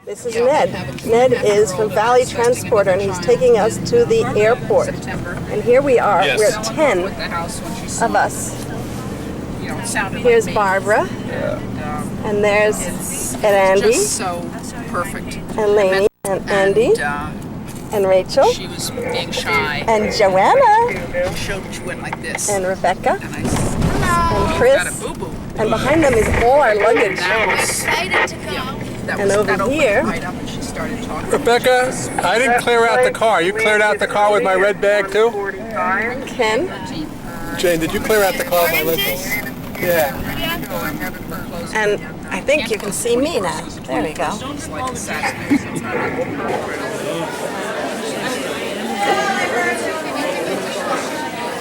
This is Ned. Ned is from Valley Transporter, and he's taking us to the airport. And here we are. Yes. We're 10 of us. Here's Barbara. And there's Andy. Just so perfect. And Lainey. And Andy. And Rachel. She was being shy. And Joanna. She went like this. And Rebecca. And I said, hello. And Chris. Got a boo-boo. And behind them is all our luggage. Excited to go. And over here, right up and she started talking. Rebecca, I didn't clear out the car. You cleared out the car with my red bag too? Ken. Jane, did you clear out the car with my red bag? Yeah. And I think you can see me now. There we go.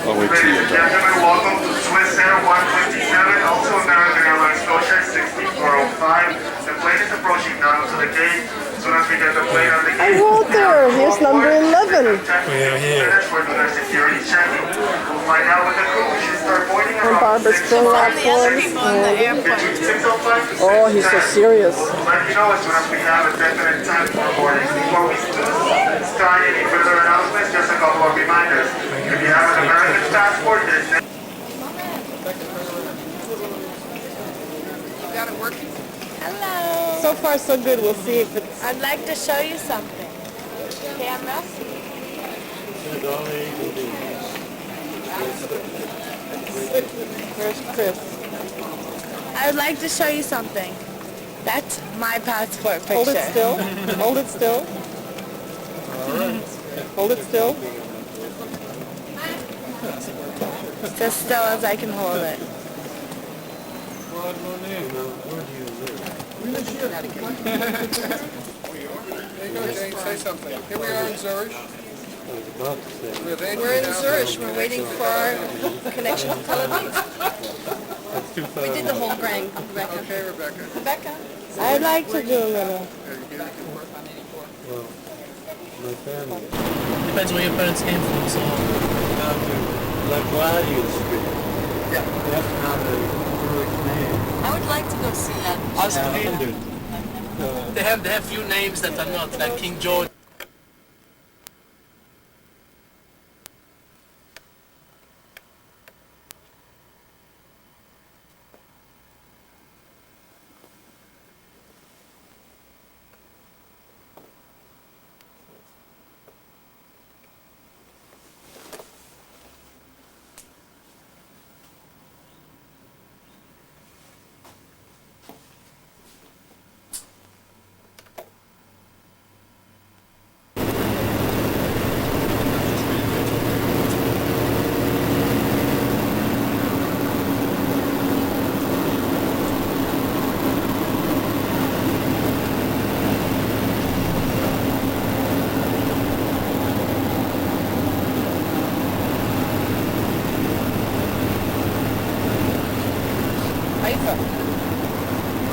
Ladies and gentlemen, welcome to Swiss Air 157, also American Airlines Scotia 6405. The plane is approaching now to the gate. As soon as we get the plane on the gate, Hi, Walter. Here's number 11. We're here. We're doing a security check-in. We'll find out with the crew. We should start boarding And around Barbara's filling out forms. 6:05. Oh, he's so serious. We'll let you know as soon as we have a definite time for boarding. Before we start any further announcements, just a couple of reminders. If you have an American passport, there's You got it working? Hello. So far, so good. We'll see if it's... I'd like to show you something. Camera. Where's Chris? I would like to show you something. That's my passport picture. Hold it still. Hold it still. Hold it still. Just still as I can hold it. There you go, Jane. Say something. Here we are in Zurich. We're in Zurich. We're waiting for our connection to Tel Aviv. We did the whole gang, Rebecca. Okay, Rebecca. Rebecca? I'd like to do a little. Depends where your parents came from, so... I would like to go see that. They have few names that are not, like King George.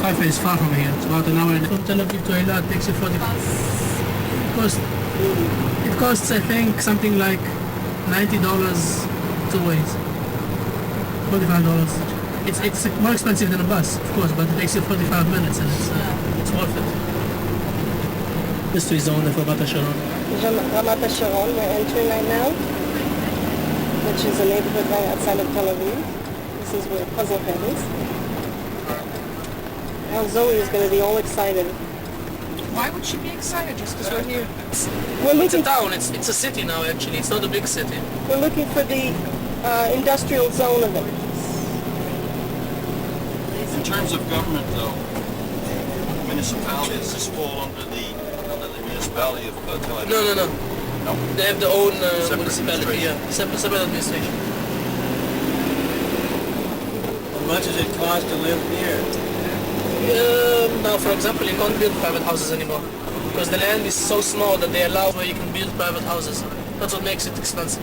Haifa is far from here. It's about an hour. From Tel Aviv to Eilat takes you 40. It costs, I think, something like $90 two ways. $45. It's more expensive than a bus, of course, but it takes you 45 minutes, and it's worth it. Mystery zone of Ramat HaSharon. Ramat HaSharon, we're entering right now, which is a neighborhood right outside of Tel Aviv. This is where Puzzle Head is. Now Zoe is going to be all excited. Why would she be excited just because we're here? It's a town. It's a city now, actually. It's not a big city. We're looking for the industrial zone of it. In terms of government, though, municipalities, does this fall under the municipality of Tel Aviv? No. No? They have their own Separate municipality, yeah. Separate administration. How much does it cost to live here? Now, for example, you can't build private houses anymore because the land is so small that they allow where you can build private houses. That's what makes it expensive.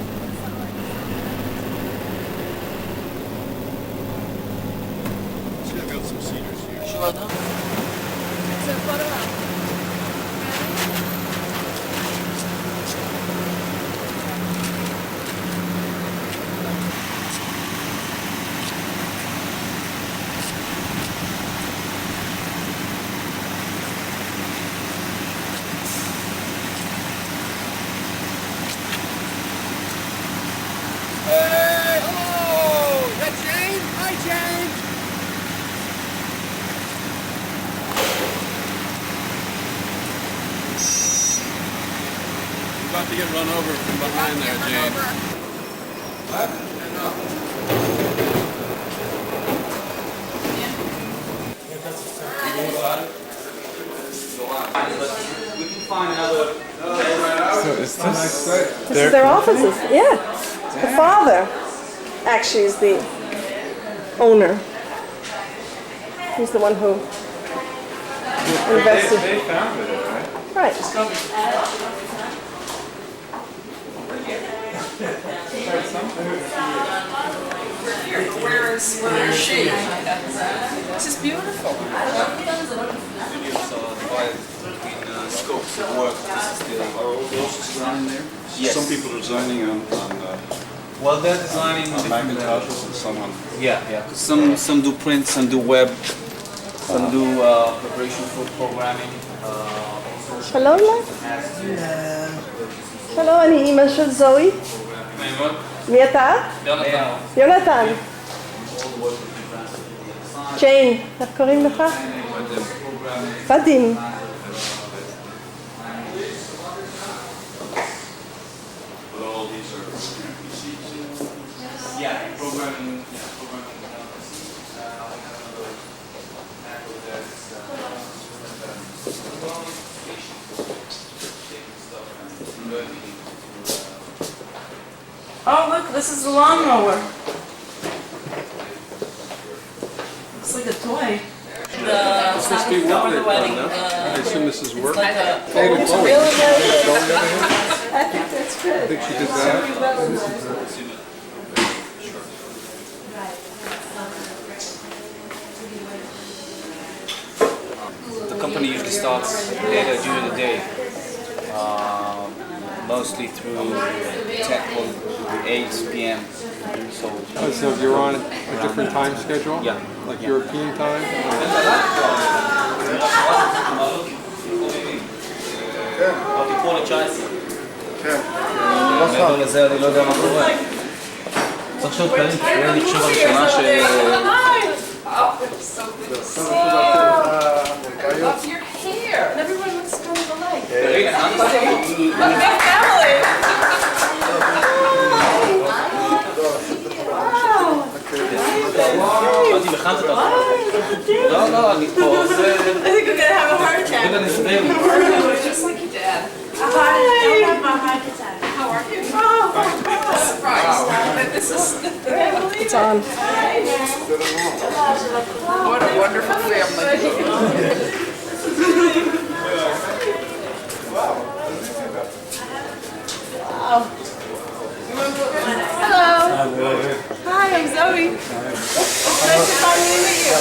See, I've got some cedars here. Sure, no? It's a photo op. Hey, hello! Is that Jane? Hi, Jane! You're about to get run over from behind there, Jane. We can find another. This is their offices. Yeah. The father actually is the owner. He's the one who invested. They founded it, right? Right. Where is she? This is beautiful. Videos divided between scopes of work. This is the, are all those designing there? Yes. Some people are designing on Well, they're designing on different Macintoshes and some on. Yeah. Some do print, some do web, some do preparation for programming. שלום לך. שלום, אני אימא של זוהי. מי אתה? יונתן. ג'יין, איך קוראים לך? פאדים. All these are PCs. Yeah, programming. Oh, look, this is the lawnmower. Looks like a toy. This must be work they've done, no? I assume this is work. Like a David Bowie. I think that's good. I think she did that. The company usually starts later during the day, mostly through 8 p.m. So Oh, so you're on a different time schedule? Yeah. Like European time? רק לקרוא ל-19. מעבר לזה אני לא יודע מה קורה. צריך להיות קלים, אני חושב הראשונה ש... Love your hair. And everyone looks kind of alike. אמרתי, מכנת את הרחוב. לא, אני פה. I think we're gonna have a heart attack. Just like your dad. Don't have a heart attack. How are you? Surprised that this is. It's on. What a wonderful family. Hello. Hi, I'm Zoe. It's nice to finally meet you.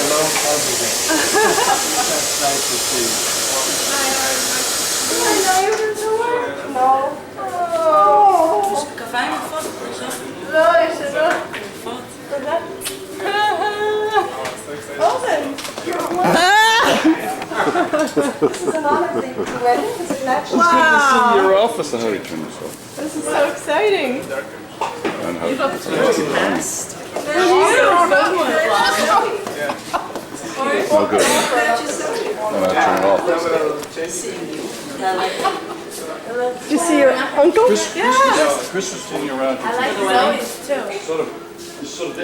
I know you from somewhere? No. Oh. לא, יש לנו. תודה. אוזן. This is an honor thing. You ready? This is natural. Wow. Your office. How do you turn this off? This is so exciting. And how You look it's not good. No good. No, I turn it off. Did you see your uncle? Chris was sitting around. I like Zoe's too.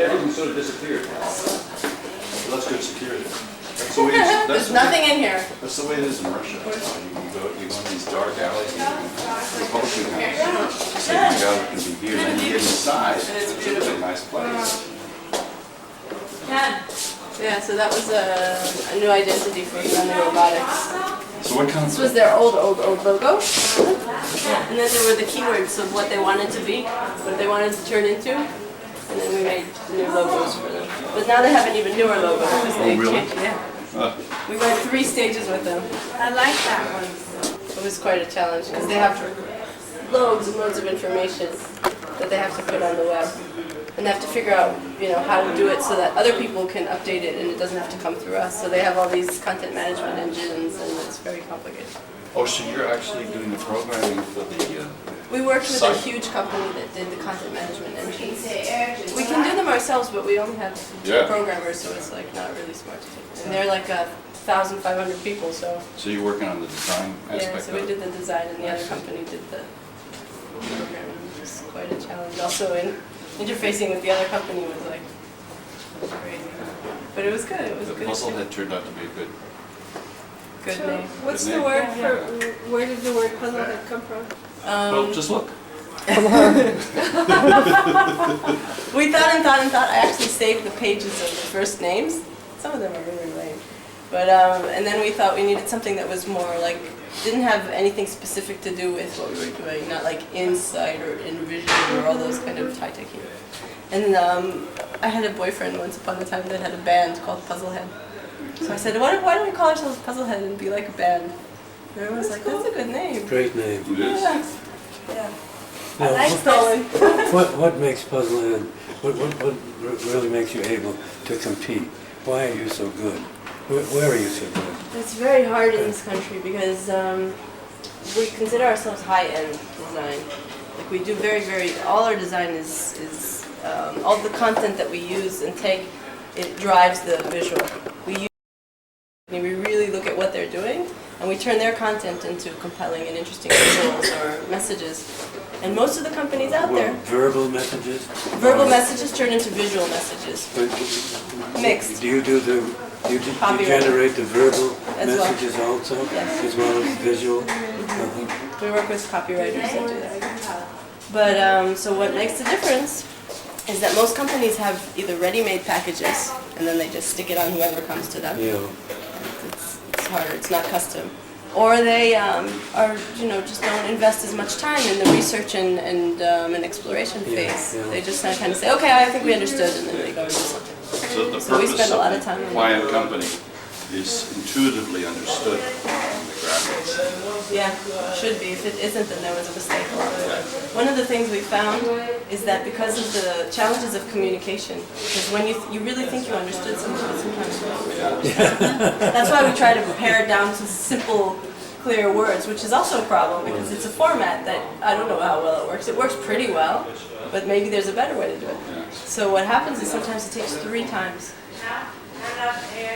Everything sort of disappeared. So that's good security. That's the way it is. That's There's the way- nothing in here. That's the way it is in Russia. You go in these dark alleys and Republican houses. So you go and be here, and then you get inside. It's a really nice place. Yeah, so that was a new identity for Sunny Robotics. So what kind This of was their old logo. And then there were the keywords of what they wanted to be, what they wanted to turn into. And then we made new logos for them. But now they have an even newer logo because they really? changed. Yeah. We went 3 stages with them. I like that one. It was quite a challenge because they have loads and loads of information that they have to put on the web. And they have to figure out, how to do it so that other people can update it and it doesn't have to come through us. So they have all these content management engines and it's very complicated. Oh, so you're actually doing the programming for the We worked with a Site. huge company that did the content management engines. ourselves, but we only have two Yeah. programmers, so it's like not really smart to take. And they're like 1,500 people, so So you're working on the design yeah. aspect So of we it? did the design, and the other company did the programming, which was quite a challenge. Also, in interfacing with the other company was like crazy, but it was good. It was The good. puzzle had turned out to be good. Good name. What's Good the name. word for, where did the word puzzlehead come from? Well, just look. We thought and thought and thought. I actually saved the pages of the first names. Some of them are really lame. But, and then we thought we needed something that was more like, didn't have anything specific to do with what we were doing, not like Insight or InVision or all those kind of high-tech. And I had a boyfriend once upon a time that had a band called Puzzlehead. So I said, why don't we call ourselves Puzzlehead and be like a band? And everyone was like, that's a good name. Great name. It is. Yeah. Yeah. Now, Thanks, Colin. what makes Puzzlehead, what really makes you able to compete? Why are you so good? Where are you so good? It's very hard in this country because we consider ourselves high-end design. Like we do all our design is all the content that we use and take, it drives the visual. We really look at what they're doing and we turn their content into compelling and interesting visuals or messages. And most of the companies out there, Verbal messages? verbal messages turn into visual messages. Mixed. Do you Copyright. generate the verbal As well. messages also? Yes. As well as visual? We work with copywriters that do that. But so what makes the difference is that most companies have either ready-made packages and then they just stick it on whoever comes to them. Yeah. It's harder. It's not custom. Or they just don't invest as much time in the research and exploration phase. yeah. They just kind of say, okay, I think we understood, and then they go and do something. So the So we purpose spend a lot of of time the on client company is intuitively understood in the graphics. Yeah, should be. If it isn't, then there was a mistake along the way. One of the things we found is that because of the challenges of communication, because when you really think you understood something, but sometimes you don't really understand. That's why we try to pare it down to simple, clear words, which is also a problem because it's a format that I don't know how well it works. It works pretty well, but maybe there's a better way to do it. So what happens is sometimes it takes 3 times.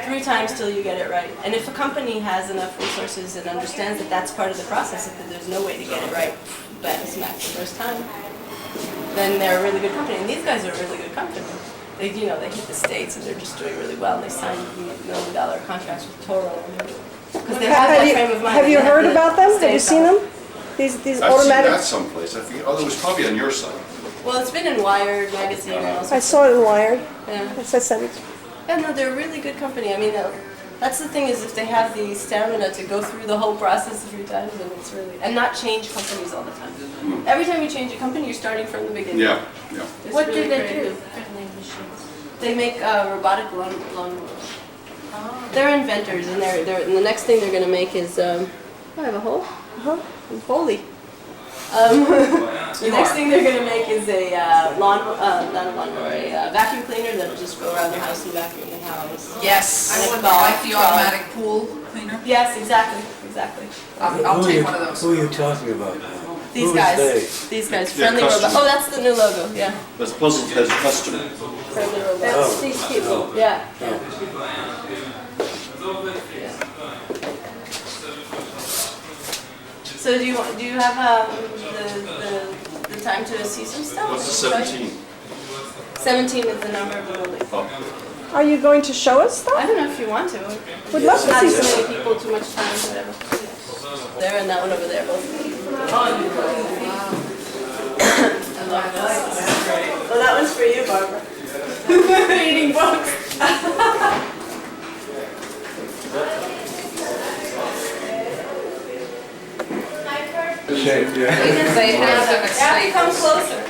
3 times till you get it right. And if a company has enough resources and understands that that's part of the process, that there's no way to get it right, bam, smack the first time, then they're a really good company. And these guys are a really good company. They hit the States and they're just doing really well. And they signed million-dollar contracts with Toro. Because they have that frame of mind. Have you They heard to about them? Have stay you seen solid. them? These I've seen automatic. that someplace. I forget. Oh, it was probably on your site. Well, it's been in Wired magazine and also. I saw it in Wired. Yeah. I sent it. Yeah, no, they're a really good company. I mean, that's the thing is if they have the stamina to go through the whole process a few times, then it's really and not change companies all the time. Every time you change a company, you're starting from the beginning. Yeah, yeah. It's What really do they creative. do? They make robotic lawnmowers. They're inventors, and and the next thing they're going to make is I have a hole. Holy. The next thing they're going to make is a not a lawnmower, a vacuum cleaner that'll just go around the house and vacuum the house. Yes, And I would a like the dog. automatic pool cleaner. Yes, exactly. I'll take one of those. Who are you talking about now? These Who is guys. they? These guys. Yeah, Friendly robot. customer. Oh, that's the new logo. Yeah. But the puzzle has a customer. Friendly robot. That's these people. Yeah. So do you have the time to see some stuff? What's the 17? 17 is the number of the building. Oh, Are you going to show us I stuff? don't know if you want to. Would love to Not see too some. many people, too much time, whatever. There and that one over there, both. I love this. Well, that one's for you, Barbara. Reading books. They have them at Have to come Staples. closer.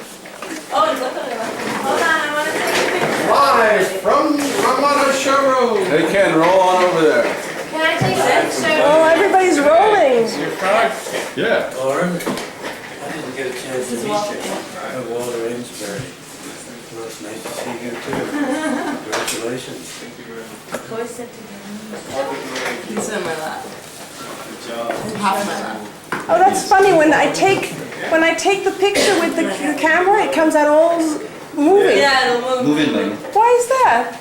Oh, and look at it. Hold on, I want to take a picture. Live from Ramada Showroom. Hey Ken, roll on over there. Can I take a picture? Oh, everybody's rolling. yeah. Lauren, I didn't get a chance to meet you. I'm Walter Amesbury. Well, it's nice to see you too. Congratulations. He's in my lap. Half my lap. Oh, that's funny. When I take the picture with the camera, it comes out all moving. Yeah, it we'll Move in, Lane. Why is that?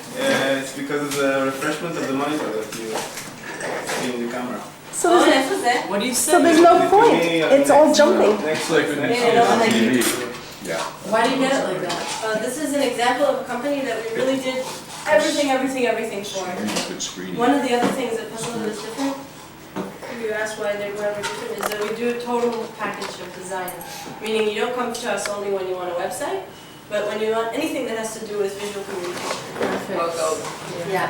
It's because of the refreshment of the monitor that you see in the camera. So there's, What do you so there's no point. It's all jumping. Next slide. Yeah. Why do you get it like that? This is an example of a company that we really did everything for. Good screening. One of the other things that Puzzle is different, if you ask why they were different, is that we do a total package of design. Meaning you don't come to us only when you want a website, but when you want anything that has to do with visual communication. Logo. Yeah.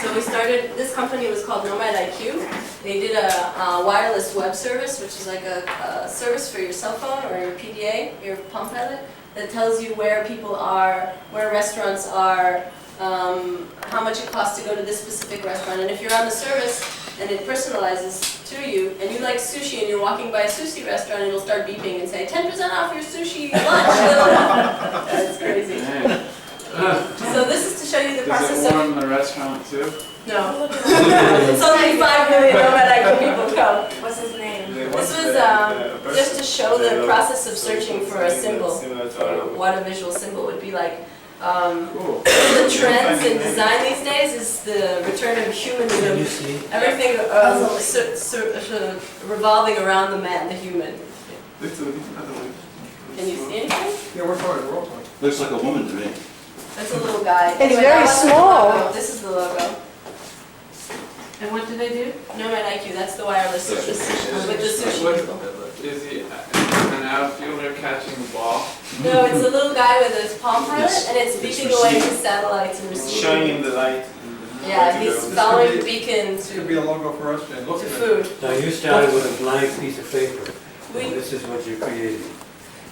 So we started, this company was called Nomad IQ. They did a wireless web service, which is like a service for your cell phone or your PDA, your Palm Pilot, that tells you where people are, where restaurants are, how much it costs to go to this specific restaurant. And if you're on the service and it personalizes to you, and you like sushi and you're walking by a sushi restaurant, it'll start beeping and say, 10% off your sushi lunch. That's crazy. So this is to show you the process Does it of... warm the restaurant too? No. It's only 5 million Nomad IQ people come. What's his name? This was just to show the process of searching for a symbol, what a visual symbol would be like. The trends in design these days is the return of humanism. Everything revolving around the man, the human. Can you see anything? Yeah, we're fine. Looks like a woman to me. That's a little guy. It's Anyway, very that wasn't the small. logo. This is the logo. And what do they do? Nomad IQ, that's the wireless service with the sushi people. Is he an outfielder catching the ball? No, it's a little guy with his Palm Pilot, and it's beeping away his satellites and receiving. Shining the light. Yeah, he's following the beacon This could be a to logo for us, Jen. food. Now you started with a blank piece of paper. We- And this is what you're creating.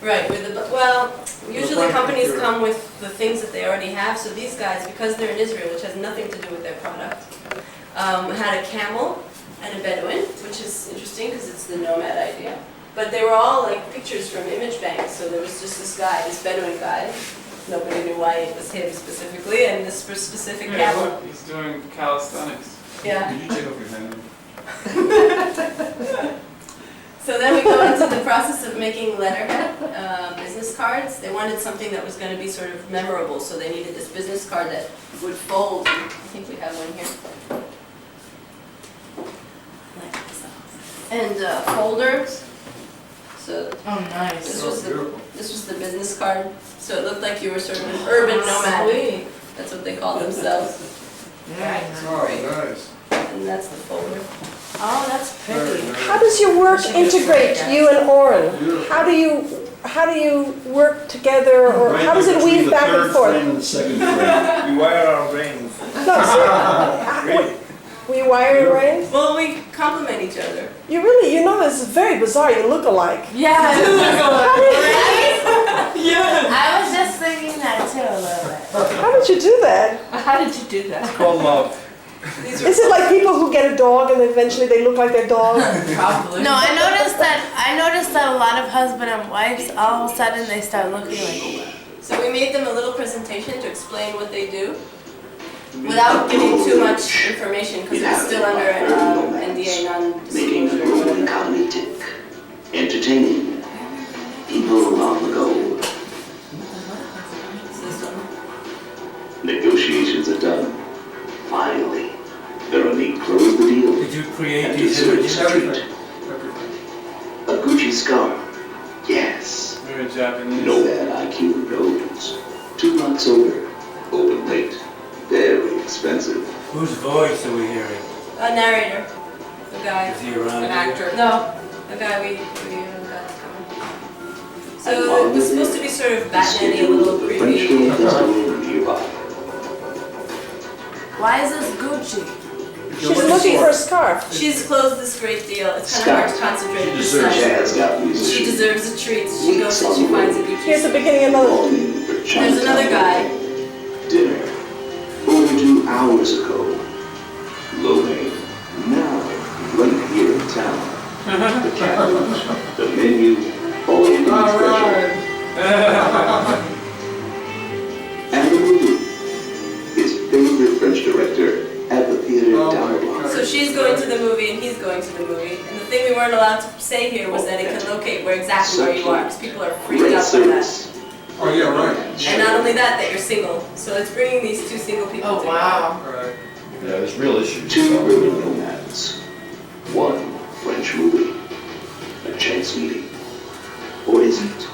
Right, with the, well, usually companies come with the things that they already have, so these guys, because they're in Israel, which has nothing to do with their product, had a camel and a Bedouin, which is interesting because it's the nomad idea. But they were all like pictures from image banks, so there was just this guy, this Bedouin guy. Nobody knew why it was him specifically, and this specific camel. He's doing calisthenics. Yeah. Did you take off your hand? So then we go into the process of making letterhead, business cards. They wanted something that was going to be sort of memorable, so they needed this business card that would fold. I think we have one here. And folders. So Oh, nice. this was the business card. So it looked like you were sort of an urban nomad. Sweet. That's what they call themselves. Very nice. nice. And that's the folder. Oh, that's pretty. How does your work integrate, you and Oren? How do you work together, or how does it weave back and forth? And the second frame. We wire our brains. No, seriously. We wire your brains? Well, we complement each other. You really, this is very bizarre. You look alike. Yeah, Yeah. I was just thinking that too a little bit. How did you do that? How did you do that? Called love. These are Is it like people who get a dog and eventually they look like their dog? probably. No, I noticed that a lot of husband and wives all of a sudden they start looking like. So we made them a little presentation to explain what they do without giving too much information because it's still under NDA, Making the global non-disclosure. economy tick. Entertaining. People on the go. It's this one. Negotiations are done. Finally. Veronique closed the deal. Did you create And these dessert images? street. A Gucci scarf. Yes. Very Japanese. Nomad IQ knows. 2 blocks over. Open late. Very expensive. Whose voice are we hearing? A narrator, the guy, Is he around? an here? actor. No, the guy we got coming. So it was supposed to be sort of Batman-y, a little French creepy. Film Festival nearby. Why is this Gucci? She's looking for a scarf. She's closed this great deal. It's kind of hard to concentrate at this Jazz time. got She musicians. deserves a treat. She goes and she finds a Here's Gucci. the beginning of another. Longing for There's another guy. Dinner. Over 2 hours ago. Lo-mein. Now, right here in town. The cabbage, the menu, all you need special. And the movie. His favorite French director at the theater down the block. So she's going to the movie and he's going to the movie. And the thing we weren't allowed to say here was that it can locate exactly where you are because people are freaked Great out by that. service. Oh, yeah, right. And not only that, that you're single. So it's bringing these two single people Oh, together. wow. Right. Yeah, there's real issues. Two urban nomads. One French movie. A chance meeting. Or is it?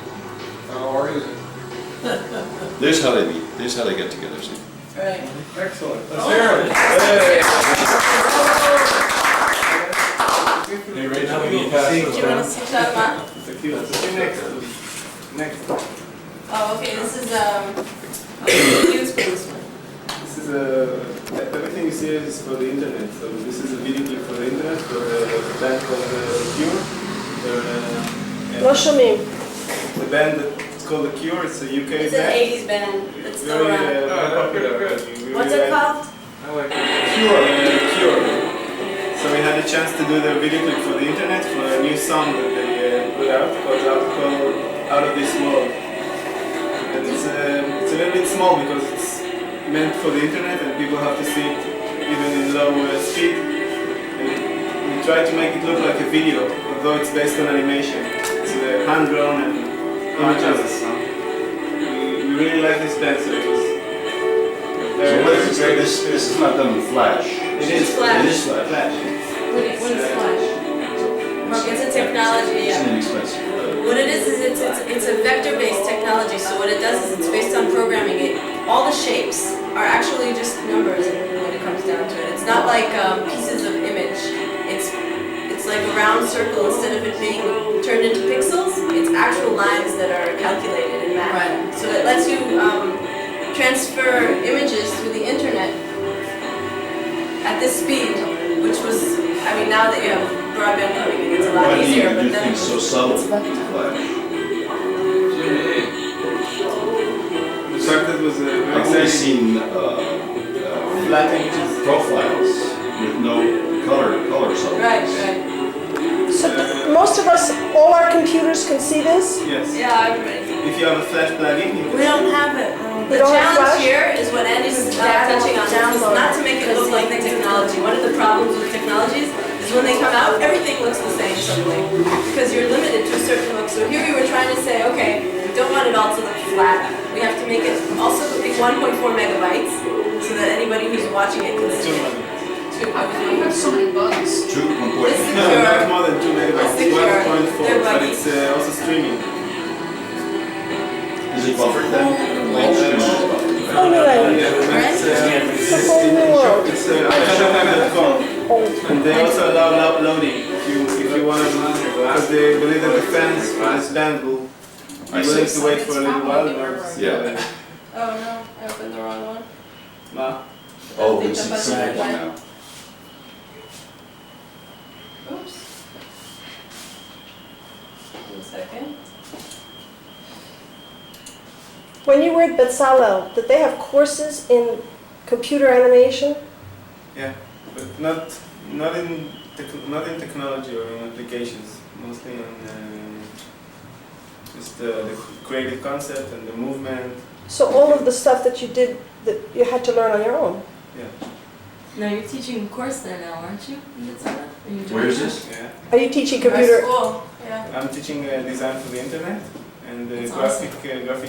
Or is it? There's how they meet. There's how they get together. See? Right. Excellent. Let's hear it. Hey, right now we need Do you want to see that map? Next. Oh, okay, this is news policeman. This is everything you see is for the internet. So this is a video clip for the internet for the band called Cure. לא שומעים. The band that's called The Cure. It's a UK It's an band. 80s band that's still Very, around. very popular. What's it called? Cure. Cure. So we had a chance to do the video clip for the internet for a new song that they put out called Out of This World. And it's a little bit small because it's meant for the internet and people have to see it even in low speed. And we try to make it look like a video, although it's based on animation. It's hand-drawn and images. We really like this band, so it was So what is this? This is not done in Flash. It is Flash. It is Flash. What is Flash? It's a technology, It's yeah. inexpensive. What it is it's a vector-based technology. So what it does is it's based on programming. All the shapes are actually just numbers when it comes down to it. It's not like pieces of image. It's like a round circle instead of it being turned into pixels. It's actual lines that are calculated in math. Right. So it lets you transfer images through the internet at this speed, which was, I mean, now that you have broadband coming in, it's a lot Why do you easier. do But then things so subtle in Flash? The fact that it was a very I've only exciting seen flat images. profiles with no color subtleties. right. So most of us, all our computers can see this? Yes. Yeah, everybody. If you have a flash plugin, you We can don't have it. We The don't have challenge Flash? here is what Andy's touching on. Is not to make it look like the technology. One of the problems with technologies is when they come out, everything looks the same suddenly because you're limited to a certain look. So here we were trying to say, okay, we don't want it all to look flat. We have to make it also be 1.4 megabytes so that anybody who's watching it can see it. How come you have so many bugs? True, one This point. is no, Cure. not more than 2 megabytes. It's It's secure. 1.4, They're but buggy. it's also streaming. Is it buffered then? All streams is buffered. Oh, no, Yeah, that's, It's a whole new world. It's iChannel.com. And they also allow uploading if you want to, because they believe that the fans for this band will I be willing see. to wait for a little while. Yeah. Oh no, I opened the wrong one. Oh, we see simple one now. Oops. 1 second. When you were at Bezalel, did they have courses in computer animation? Yeah, but not in technology or in applications. Mostly on just the creative concept and the movement. So all of the stuff that you did, that you had to learn on your own? Yeah. No, you're teaching a course there now, aren't you? Where is this? Yeah. Are you teaching Our computer? school, yeah. I'm teaching design for the internet and That's graphic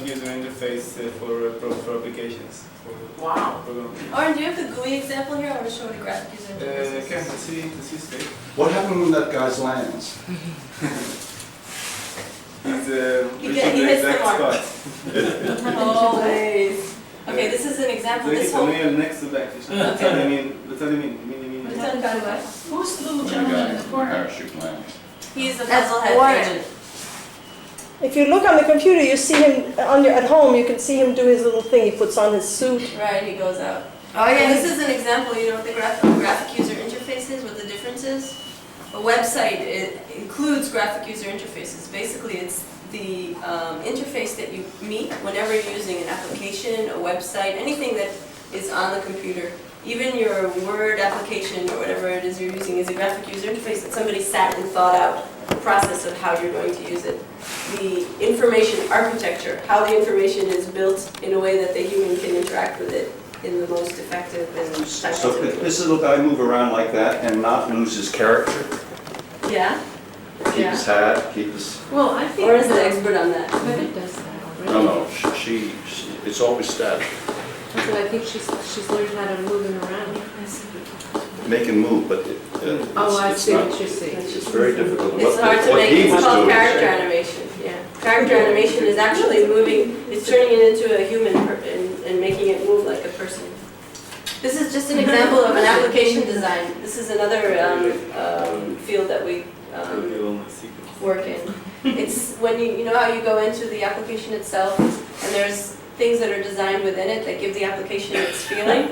user interface for applications. For Wow. programming. Oren, do you have the GUI example here? I want to show what a graphic user interface is. Okay, let's see state. What happened when that guy's lands? He's He reaching the hits the exact mark. spot. Always. Okay, this is an example. This whole. next to back. Who's little That gentleman guy in the from corner? Parachute lands. He's a That's puzzle head Oren. agent. If you look on the computer, you see him at home. You can see him do his little thing. He puts on his suit. Right, he goes out. Oh yeah, And this is an example, you know what the graphic user interface is, what the difference is? A website includes graphic user interfaces. Basically, it's the interface that you meet whenever you're using an application, a website, anything that is on the computer. Even your Word application or whatever it is you're using is a graphic user interface that somebody sat and thought out the process of how you're going to use it. The information architecture, how the information is built in a way that the human can interact with it in the most effective and So type could this little guy move around like that and not lose his character? Yeah? Keep his hat, keep his... Well, I think. Or is the expert on that? But it does that. No, it's always static. That's what I think she's learned how to move them around. Make and move, but Oh, I it's see not, what you're saying. it's very difficult. It's What- hard to what make, he it's was called doing is character saying- animation, yeah. Character animation is actually moving, it's turning it into a human and making it move like a person. This is just an example of an application design. This is another field that we work in. It's when you know how you go into the application itself and there's things that are designed within it that give the application its feeling.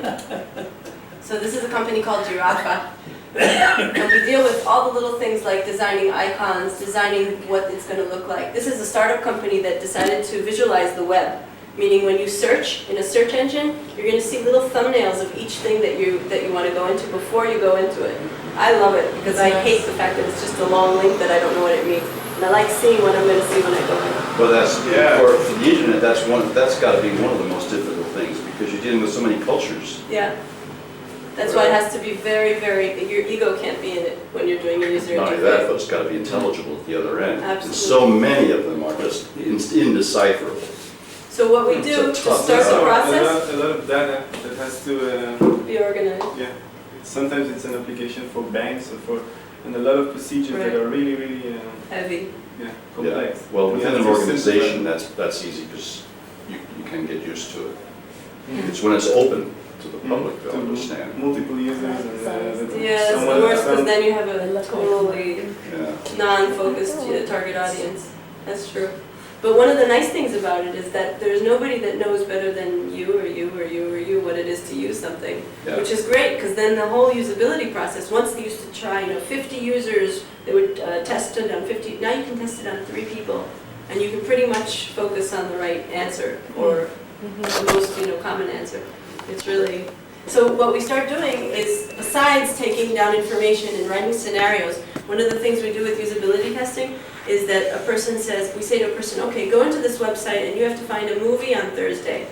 So this is a company called Giraffa. And we deal with all the little things like designing icons, designing what it's going to look like. This is a startup company that decided to visualize the web. Meaning when you search in a search engine, you're going to see little thumbnails of each thing that you want to go into before you go into it. I love it because I hate the fact that it's just a long link that I don't know what it means. And I like seeing what I'm going to see when I go in. Well, that's, for the internet, that's got to be one of the most difficult things because you're dealing with so many cultures. Yeah. That's why it has to be very, your ego can't be in it when you're doing your user interface. Not only that, but it's got to be intelligible at the other end. Absolutely. And so many of them are just indecipherable. So what we do to start the process, A lot of data that has to be organized. yeah. Sometimes it's an application for banks or and a lot of procedures that are really heavy. Yeah, complex. Yeah. Well, We within have an to organization, simplify. that's easy because you can get used to it. It's when it's open to the public they'll understand. Multiple users and Yeah, that's the worst because then you have a totally Yeah. non-focused target audience. That's true. But one of the nice things about it is that there's nobody that knows better than you or you or you or you what it is to use something, which is great because then the whole usability process, once they used to try, 50 users, they would test it on 50, now you can test it on 3 people and you can pretty much focus on the right answer or the most common answer. It's really, so what we start doing is besides taking down information and writing scenarios, one of the things we do with usability testing is that a person says, we say to a person, okay, go into this website and you have to find a movie on Thursday.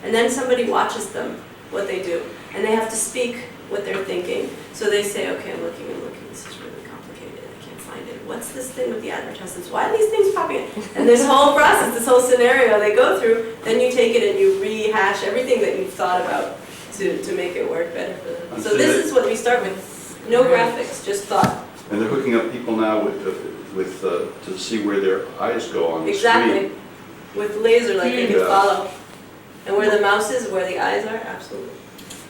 And then somebody watches them, what they do. And they have to speak what they're thinking. So they say, okay, I'm looking, this is really complicated, I can't find it. What's this thing with the advertisements? Why are these things popping up? And this whole process, this whole scenario they go through, then you take it and you rehash everything that you've thought about to make it work better for them. So this is what we start with. No graphics, just thought. And they're hooking up people now with to see where their eyes go on the Exactly. screen. With laser, like they can Yeah. follow. And where the mouse is, where the eyes are, absolutely.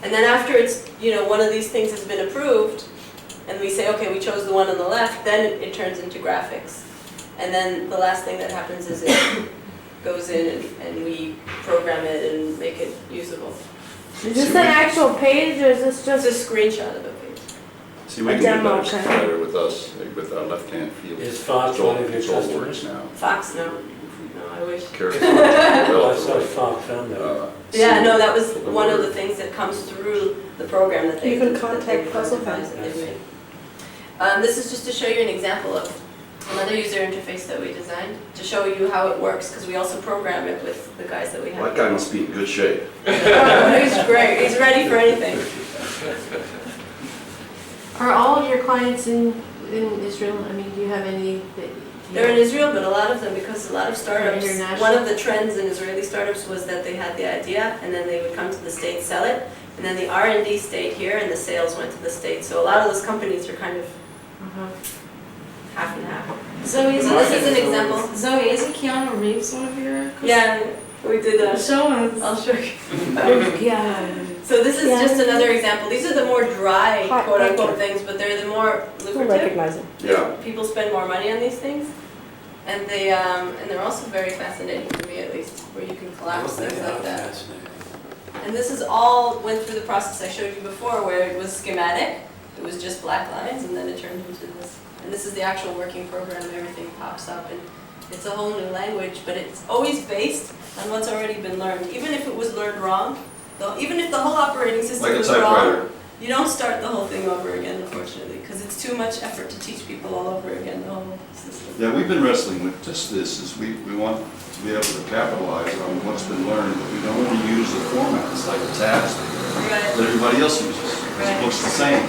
And then after it's, one of these things has been approved, and we say, okay, we chose the one on the left, then it turns into graphics. And then the last thing that happens is it goes in and we program it and make it usable. Is this an actual page or is this just a screenshot of a page? See, we A can do demo, better, okay. better with us, with our left-hand field. Is Fox It's all- one of your it's all customers? works now. Fox, no. No, I wish. Carrots. I saw Fox on there. Yeah, no, that was one of the things that comes through the program that they You can that contact they Puzzle customize Pen. that they've made. This is just to show you an example of another user interface that we designed to show you how it works because we also program it with the guys that we have. That guy must be in good shape. Oh, he's great. He's ready for anything. Are all of your clients in Israel? I mean, do you have any that They're in Israel, but a lot of them, because a lot of startups, International. one of the trends in Israeli startups was that they had the idea and then they would come to the States, sell it, and then the R&D stayed here and the sales went to the States. So a lot of those companies are kind of half and half. Zoe, So this is an example. Zoe, isn't Keanu Reeves one of your customers? Yeah, we did that. Show us. I'll show you. Yeah. So this is Yeah. just another example. These are the more dry, Hot quote unquote, picture. things, but they're the more You'll lucrative. recognize it. Yeah. People spend more money on these things. And they're also very fascinating to me, at least, where you can collapse things like that. And this is all went through the process I showed you before, where it was schematic. It was just black lines, and then it turned into this. And this is the actual working program. Everything pops up, and it's a whole new language, but it's always based on what's already been learned. Even if it was learned wrong, even if the whole operating system Like a was typewriter. wrong, you don't start the whole thing over again, unfortunately, because it's too much effort to teach people all over again, the whole system. Yeah, we've been wrestling with just this, is we want to be able to capitalize on what's been learned, but we don't want to use the formats like the tabs that everybody else uses, because it looks the same.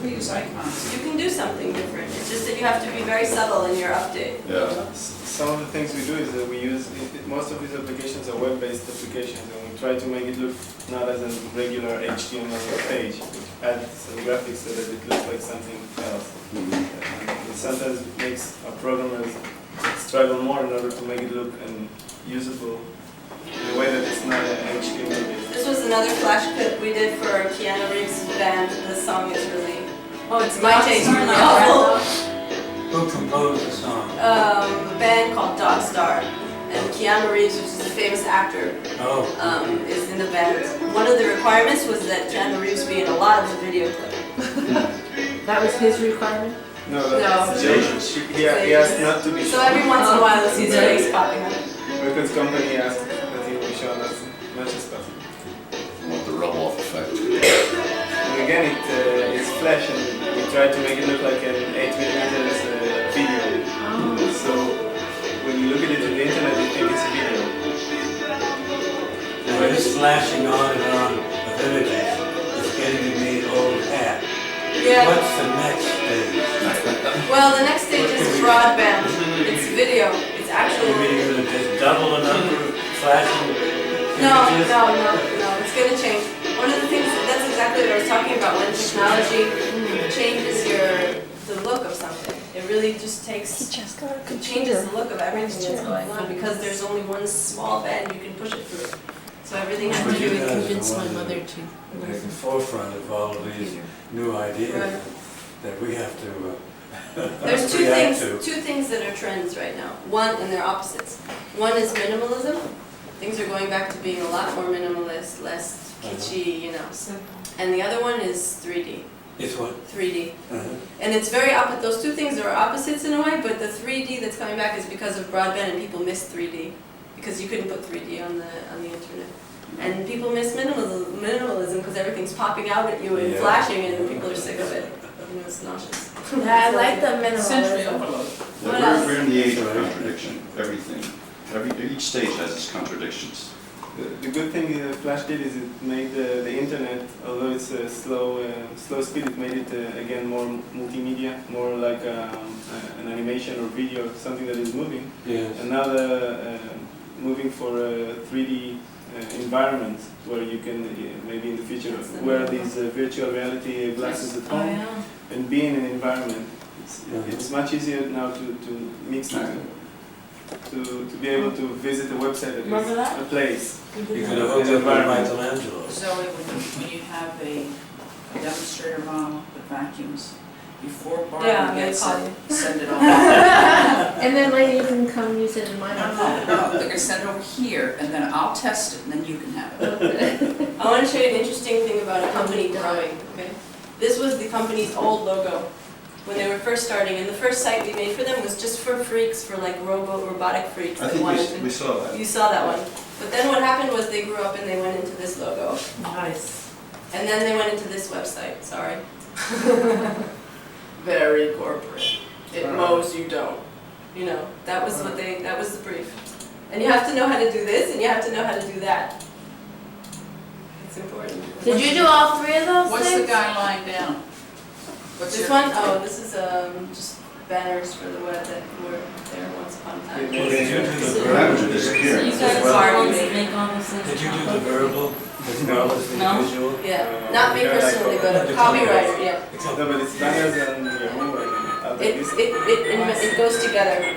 We use icons. You can do something different. It's just that you have to be very subtle in your update. Yeah. Some of the things we do is that we use, most of these applications are web-based applications, and we try to make it look not as a regular HTML page. We add some graphics so that it looks like something else. And it sometimes makes our programmers struggle more in order to make it look usable in a way that it's not an HTML based. This was another flash clip we did for Keanu Reeves' band. The song is really, It's my taste really awful. Who composed the song? A band called Dog Star, and Keanu Reeves, which is a famous actor, is in the band. One of the requirements was that Keanu Reeves be in a lot of the video clip. That was his requirement? No, that's he asked not to be So shown. every once in a while, you'll see his face popping up. Records company asked that he will be shown as much as possible. Want the rub-off effect. And again, it's flash, and we try to make it look like an 8mm video. So when you look at it on the internet, you think it's a video. Now this flashing on and on of images is getting to be old hat. Yeah. What's the next stage? Well, the next stage is broadband. It's video. It's You actually. mean you're gonna just double the number of flashing No, images? no. It's going to change. One of the things, that's exactly what I was talking about, when technology changes the look of something. It really just takes, it changes the look of everything that's going on because there's only one small band you can push it through. So everything has to do with convince my mother to. At the forefront of all of these new ideas Right. that we have to There's react two things that are trends right now. One, and they're opposites. One is minimalism. Things are going back to being a lot more minimalist, less kitschy, you know. And the other one is 3D. It's what? 3D. And it's very opposite. Those two things are opposites in a way, but the 3D that's coming back is because of broadband, and people miss 3D because you couldn't put 3D on the internet. And people miss minimalism because everything's popping out at you and Yeah. flashing, and people are sick of it. You know, it's nauseous. Yeah, I like the Sensory minimalism. overload. What Yeah, else? we're in the age of contradiction. Everything. Each stage has its contradictions. The good thing Flash did is it made the internet, although it's a slow speed, it made it again more multimedia, more like an animation or video, something that is moving. Yes. And now moving for a 3D environment where you can maybe in the future wear these virtual reality glasses at home and be in an environment. It's much easier now to mix the two. To be able to visit a website that Remember is that? a place. You could have hooked up with Michelangelo. Zoe, when you have a demonstrator model with vacuums, before Yeah, Barbara they gets call it, you. send it on. And then later you can come use it in my house. No, they're gonna send it over here, and then I'll test it, and then you can have it. I want to show you an interesting thing about a company growing. Okay, this was the company's old logo when they were first starting, and the first site we made for them was just for freaks, for like robotic freaks I that think wanted to. we saw that. You saw that one. But then what happened was they grew up and they went into this logo, Nice. and then they went into this website. Sorry. Very corporate. It mows, you don't. You know, that was the brief. And you have to know how to do this, and you have to know how to do that. It's important. Did you do all three of those What's the things? guy lying down? What's This your- one? Oh, this is just banners for the web that were there once upon a time. Well, did you do the Language verbal? are disappearing. You guys Well, are the ones that make all those things. Did you do the verbal as well as the No. visual? Yeah, not me personally, but a The copywriter, yeah. No, but it's banners and Yahoo and other It goes together.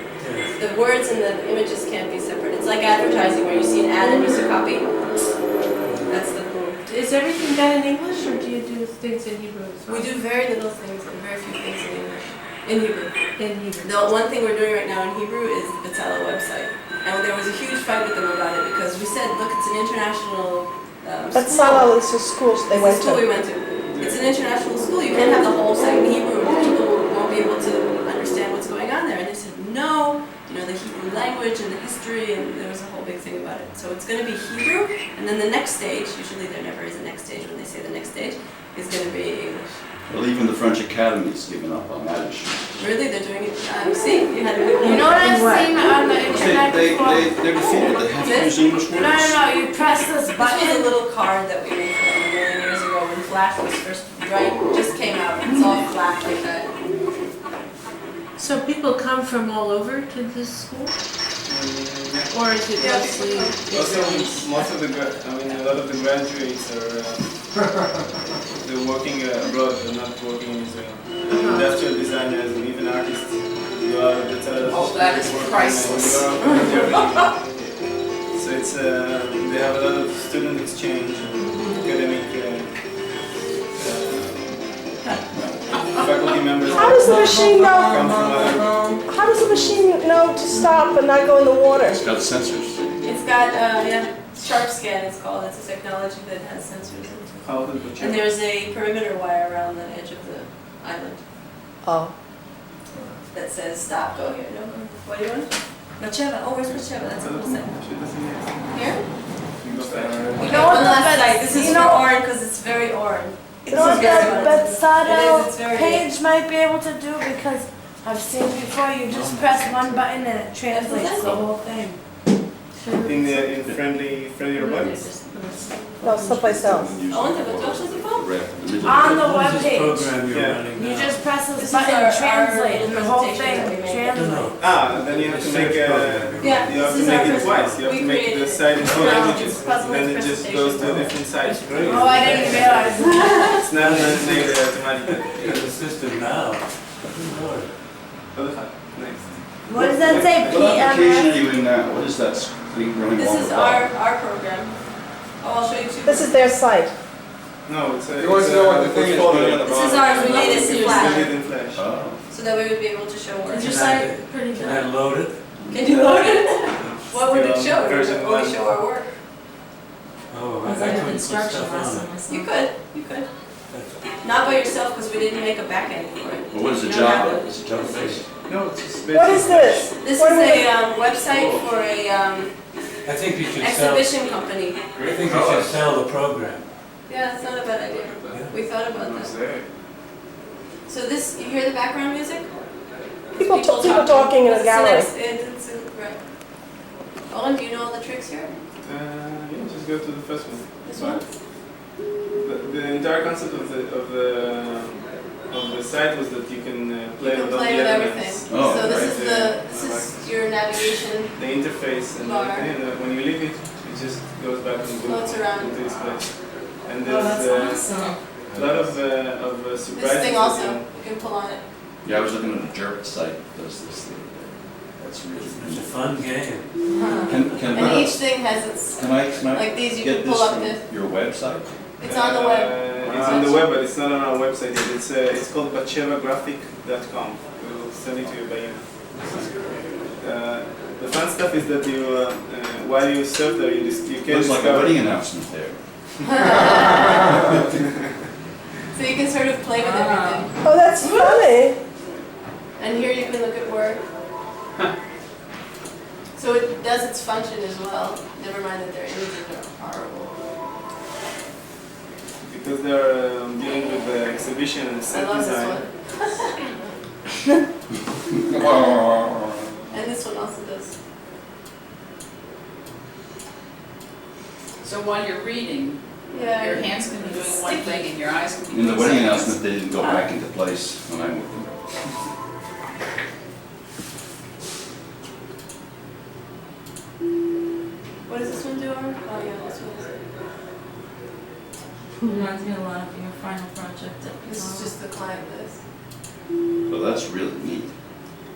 The words and the images can't be separate. It's like advertising where you see an ad and you see copy. That's the cool. Is everything done in English or do you do things in Hebrew as well? We do very little things and very few things in English. In Hebrew. In Hebrew. The one thing we're doing right now in Hebrew is the Betzalel website. And there was a huge fight with them about it because we said, look, it's an international But Salal is a school they It's went a school we to. went to. It's an international school. You can't have the whole site in Hebrew. People won't be able to understand what's going on there. And they said, no, you know, the Hebrew language and the history, and there was a whole big thing about it. So it's going to be Hebrew, and then the next stage, usually there never is a next stage when they say the next stage, is going to be English. Well, even the French Academy's given up on that issue. Really, they're doing it. See, you had a good You know what I've seen on the They internet before? defeated. They have to use English words. No, you press this This was a button. little card that we made for them a million years ago when Flash was first right? Just came out. It's all flat like that. So people come from all over to this school? Or is it mostly Israelis? Most of the, a lot of the graduates are they're working abroad, they're not working in Israel. Industrial designers and even artists. Oh, that is priceless. So it's they have a lot of student exchange, academic faculty members. How does the machine come from know? How does the machine know to stop and not go in the water? It's got sensors. It's got, Sharp Scan it's called. It's a technology that has sensors in it. And there's a perimeter wire around the edge of the island Oh. that says stop, go here. No, what do you want? Batsheva. Oh, where's Batsheva? That's what I'm saying. Here? We got one last site. This is for Oren because it's very Oren. You know what that It is, it's Betzado very page might be able to do, because I've seen before you just press one button and it translates the whole thing. in friendly robotics. No, someplace else. On the web page, you just press this button and translate, and the whole thing translates. Then you have to make it twice. You have to make the site in two languages. Then it just goes to a different site. Oh, I didn't realize. It's not made automatically. There's a system now. Next. What does that say? What application are PMS? you in now? What is that thing running This along is the bottom? our program. Oh, I'll show you two. This is their site. No, it's a. He wants to know what the thing is running on the This is bottom. ours. We made it in Flash, in Flash. Oh. so that we would be able to show work. Is your site pretty Can I good? load it? Can you load it? What would it show? It Version would only one. show our work. Oh, Was I that a couldn't put stuff construction lesson on or it. something? You could. Not by yourself because we didn't make a back end for it. Well, what is the You don't have Java? to. Is it Java based? No, it's just What is this? This What is are we- a website for a I think you should sell, I exhibition company. think you should sell the program. Yeah, that's not a bad idea. We thought about that. So this, you hear the background music? People talking in a gallery. Right. Owen, do you know all the tricks here? Yeah, just go to the first one. This one? The entire concept of the site was that you can play You can with all play the with elements. everything. Oh, So this right. is this is your navigation. The interface and Bar. everything, and when you leave it, it just goes back and Floats around. into its place. And Oh, there's that's awesome. a lot of surprises. This thing also, you can pull on it. Yeah, I was looking at the Jerk site that does this thing. That's really It's a fun game. Can And each thing has its, can I like these, you get can this pull up from this. your website? It's on the web. It's on the web, but it's not on our website yet. It's called batshevographic.com. We'll send it to you by email. The fun stuff is that you, while you surf there, you can Looks like a discover. wedding announcement there. So you can sort of play with everything. Oh, that's funny. And here you can look at work. So it does its function as well. Never mind that their images are horrible. Because they're dealing with the exhibition and I set love design. this one. And this one also does. So while you're reading, Yeah. your hands can be doing one thing and your eyes can be In the doing wedding something else. announcement, they didn't go back into place when I moved in. What does this one do? Oh yeah, this one. Reminds me a lot of your final project. This is just the client list. Well, that's really neat.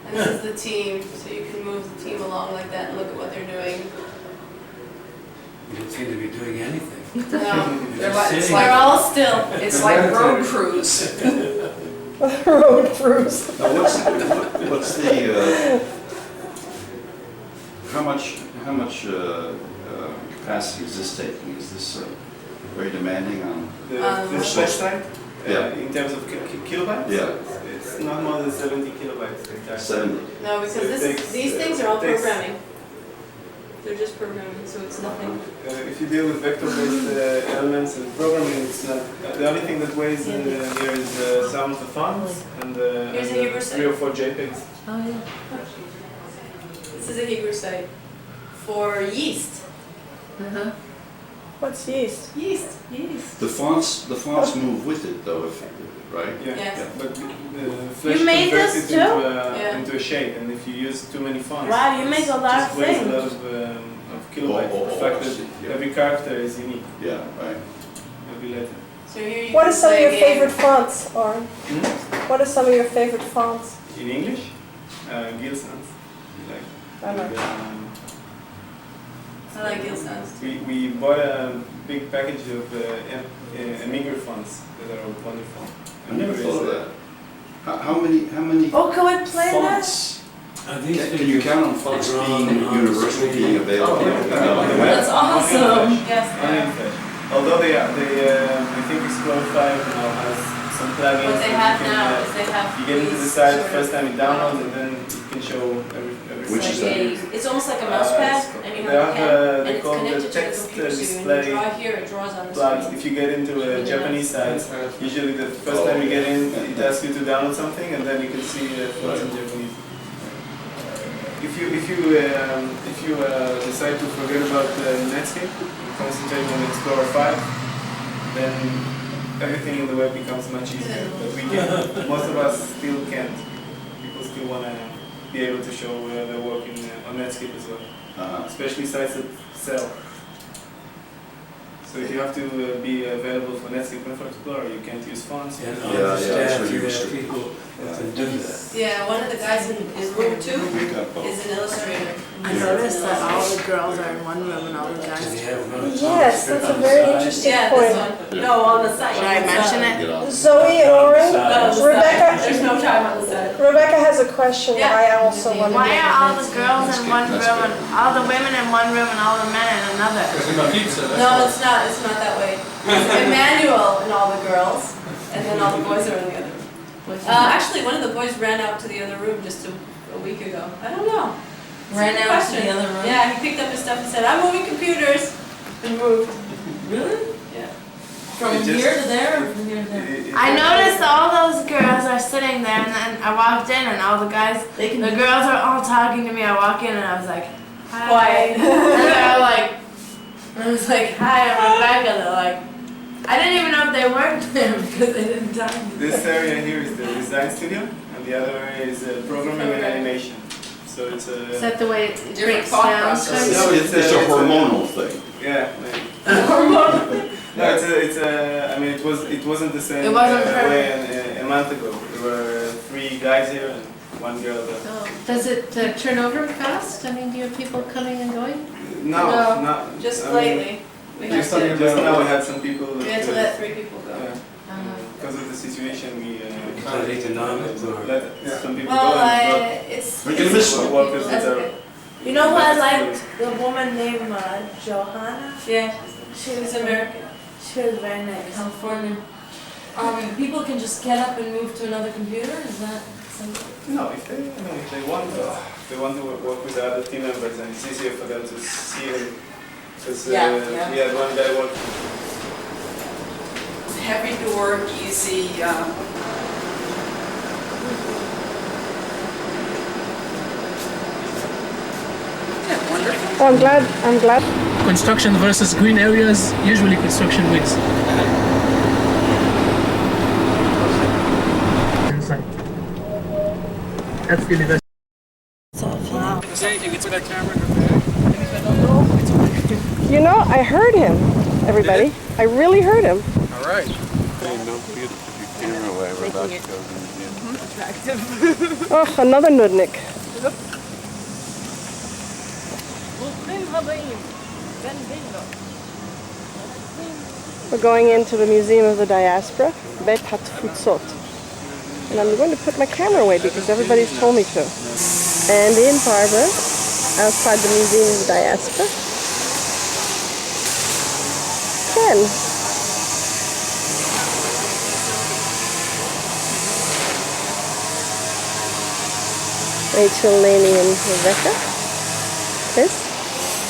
And this is the team, so you can move the team along like that and look at what they're doing. You don't seem to be doing anything. No, They're like, it's they're like, all still. it's like road cruise. Road cruise. Now, what's the, how much capacity is this taking? Is this very demanding on? The flash site, Yeah. in terms of kilobytes, Yeah. it's not more than 70 kilobytes. the entire site. 70. No, because So it this takes, is, these things are all it takes- programming. They're just programming, so it's nothing. If you deal with vector-based elements and programming, it's not. The only thing that weighs in here is some of the fonts and Here's a Hebrew 3 or 4 JPEGs. Oh, yeah. This is a Hebrew site for yeast. Uh-huh. What's yeast? Yeast. The fonts move with it though, right? Yeah. Yes. But the flash You made converts this it Yeah. into a shape, and if you use too many fonts, Wow, you make a lot just of weighs things. a lot of kilobytes. Oh, the fact I that see, yeah. every character is unique, Yeah, right. every letter. So here you What can are some of play your a game. favorite fonts, Oren? Hmm? What are some of your favorite fonts? In English, Gilsons. Like, I know. I like Gil Sans. we bought a big package of Amiga fonts that are wonderful. I never thought of that. How many Oh, can we play that? fonts? Can you count on fonts being universal, being available? That's awesome. Yes. Only in Flash. Although I think Explorer 5 now has some plugins. What they that have you can, now is they have you get into the these site sort of- first time it downloads, and then it can show everything. Which is that? It's almost like a mouse pad, and you They have a have, pen, and they it's call connected the to the text computer, so when display you draw here, it draws on the plugs. screen. If you get into a Japanese site, usually the first time you get in, it asks you to download something, and then you can see fonts in Japanese. If you decide to forget about Netscape and concentrate on Explorer 5, then everything in the web becomes much easier. But we can, most of us still can't. People still want to be able to show their work on Netscape as well, especially sites that sell. So if you have to be available for Netscape and for Explorer, you can't use fonts. And Yeah, that's understand what you that restrict. people can do that. Yeah, one of the guys in room 2 is an illustrator. I noticed that all the girls are in one room and all the guys. They have no Yes, that's a very interesting Yeah, point. this one. No, on the site. Should I mention it? Zoe and Oren, No, the Rebecca, site. There's no time on the site. Rebecca has a question that I also want to Why know. are all the girls in one room and all the women in one room and all the men in another? No, it's not. It's not that way. It's Emmanuel and all the girls, and then all the boys are in the other room. Actually, one of the boys ran out to the other room just a week ago. I don't know. It's a Ran good out to question. the other room? Yeah, he picked up his stuff and said, "I'm moving computers," and moved. Really? Yeah. From It just- here to there or from here to there? I noticed all those girls are sitting there and then I walked in and all the guys, the girls are all talking to me. I walk in and I was like, hi. Quiet. And they're like, I was like, hi, I'm Rebecca. They're like, I didn't even know if they worked there because they didn't tell me. This area here is the design studio, and the other area is programming and animation. So it's a... Is that the way it Different breaks thought down? process. No, it's a hormonal thing. Yeah. No, I mean, it wasn't the same It wasn't way a month ago. There were 3 guys here and 1 girl there. Does it turn over fast? I mean, do you have people coming and going? No, No, not just I mean, lately. We had Just to, now we had some people that... we had to let 3 people go. Yeah. Because of the situation, we Kind of economic or... let some people Well, go and brought it's... We're gonna miss one. workers that That's are... okay. You know who I liked? The woman named Johanna? Yeah, She she's American. She was very nice. California. People can just get up and move to another computer? Is that something? No, if they want to work with the other team members, and it's easier for them to see them. Because Yeah. we had one guy working. Heavy door, easy, Oh, I'm glad. Construction versus green areas, usually construction wins. Inside. That's the university. Is anything into that camera? You know, I heard him, everybody. I really heard him. All right. Don't put your camera away, we're about to go to the museum. Oh, another nudnik. We're going into the Museum of the Diaspora, Bet Hatfutzot. And I'm going to put my camera away because everybody's told me to. And in Barbara, outside the Museum of the Diaspora, Ken. Rachel, Lainey, and Rebecca. Chris,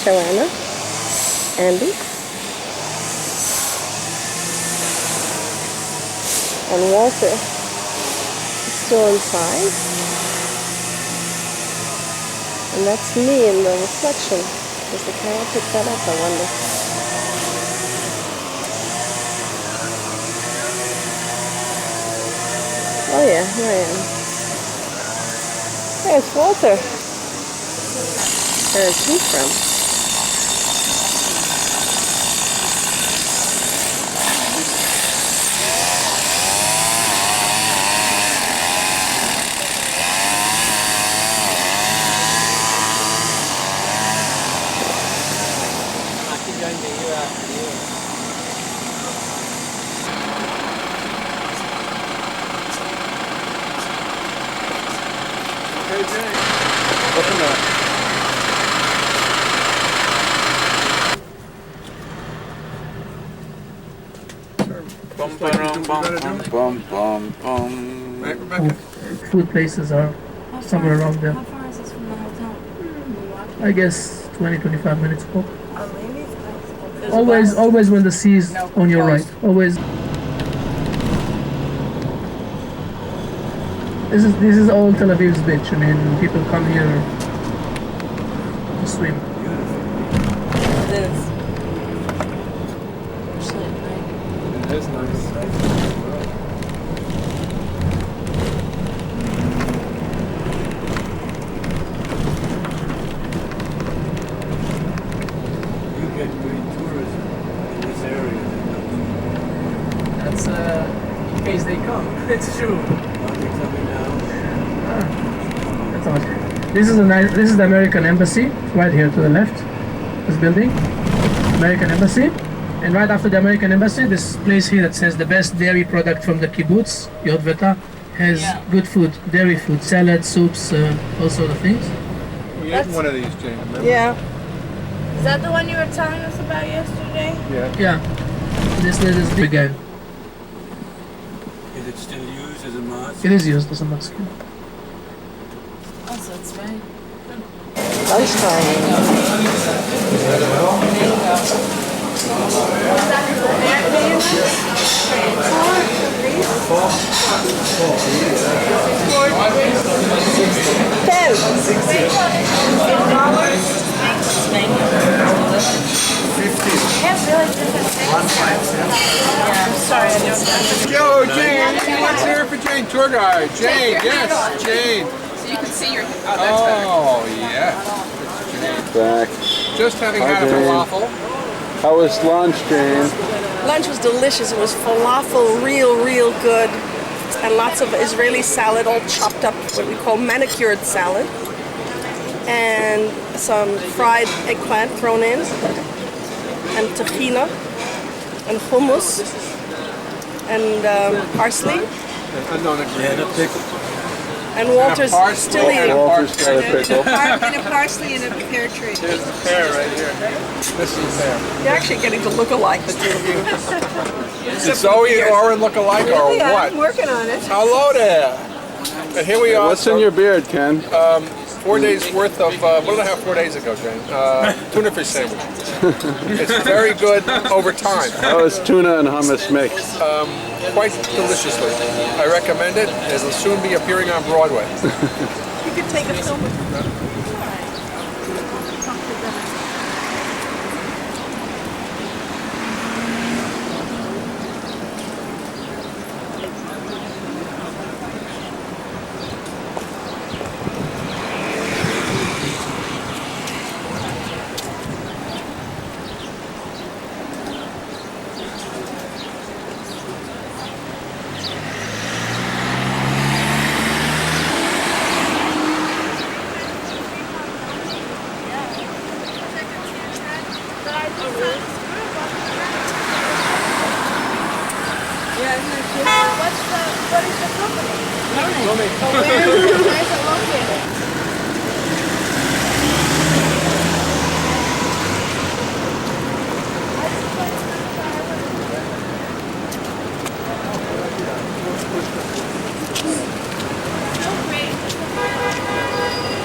Joanna, Andy, and Walter is still inside. And that's me in the reflection. Does the camera pick that up, I wonder? Oh yeah, here I am. Hey, it's Walter. Where's he from? Right, Rebecca? Food places are somewhere around there. How far is this from the hotel? I guess 20-25 minutes walk. Always when the sea is on your right. Always. This is all Tel Aviv's beach. I mean, people come here to swim. It is. It is nice. You get great tourism in this area. That's in case they come. It's true. Are they coming now? That's all. This is the American Embassy right here to the left. This building, American Embassy, and right after the American Embassy, this place here that says the best dairy product from the kibbutz, Yotvata, has good food, dairy food, salads, soups, all sort of things. We ate one of these, Jane, remember? Yeah. Is that the one you were telling us about yesterday? Yeah. Yeah. This is big again. Is it still used as a mosque? It is used as a mosque. Oh, so it's right. Yo, Jane, let's hear it for Jane, tour guide. Jane, yes, Jane. So you can see your. Oh, yeah. Back. Just having Hi, had a Jane. falafel. How was lunch, Jane? Lunch was delicious. It was falafel, real good. And lots of Israeli salad, all chopped up, what we call manicured salad. And some fried eggplant thrown in. And tahina. And hummus. And parsley. And unknown ingredients. And Walter's still eating. Walter's got a pickle. And a parsley and a pear tree. Here's the pear right here. This is the pear. You're actually getting to look alike, the two of you. Did Zoe and Oren look alike or what? I'm working on it. Hello there. And here we are. What's in your beard, Ken? 4 days worth of, what did I have 4 days ago, Jane? Tuna fish sandwich. It's very good over time. How is tuna and hummus mixed? Quite deliciously. I recommend it. It'll soon be appearing on Broadway. You could take a film with me. What is the company? Where is it located?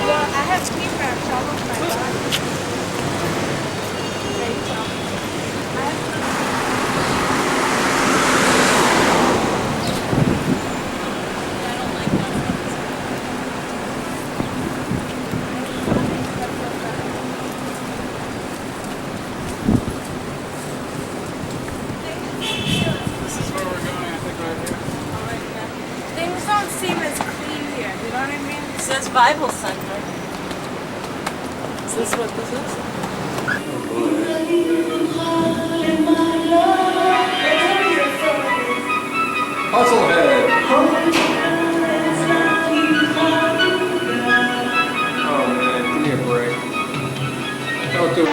Well, I have tea wraps all over my body. There you go. I have says Bible Center. Is this what this is? Puzzlehead. Oh man, give me a break. Don't do it.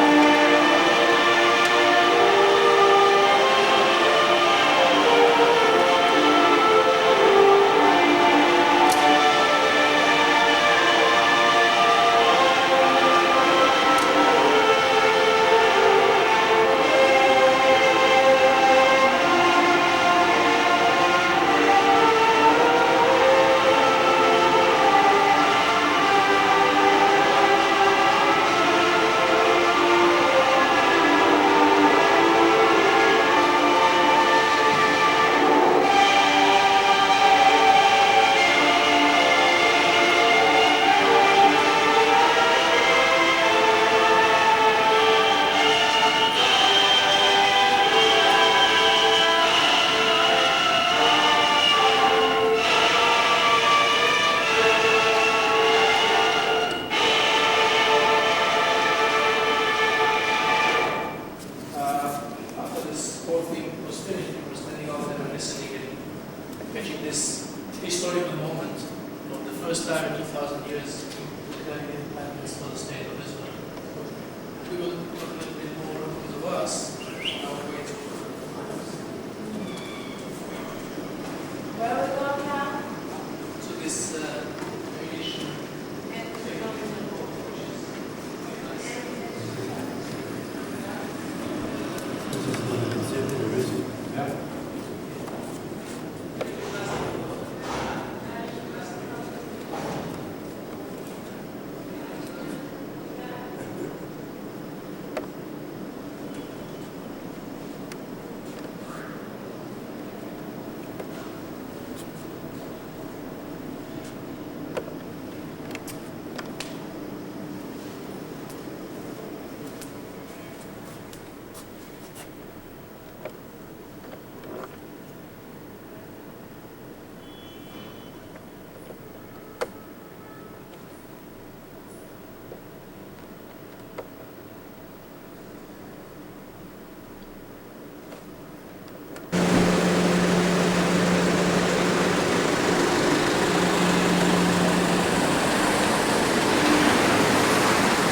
After this whole thing was finished, we were standing out there listening and catching this historical moment of the first time in 2,000 years declaring independence for the state of Israel. We will talk a little bit more with the verse. Where are we going now? So this ammunition.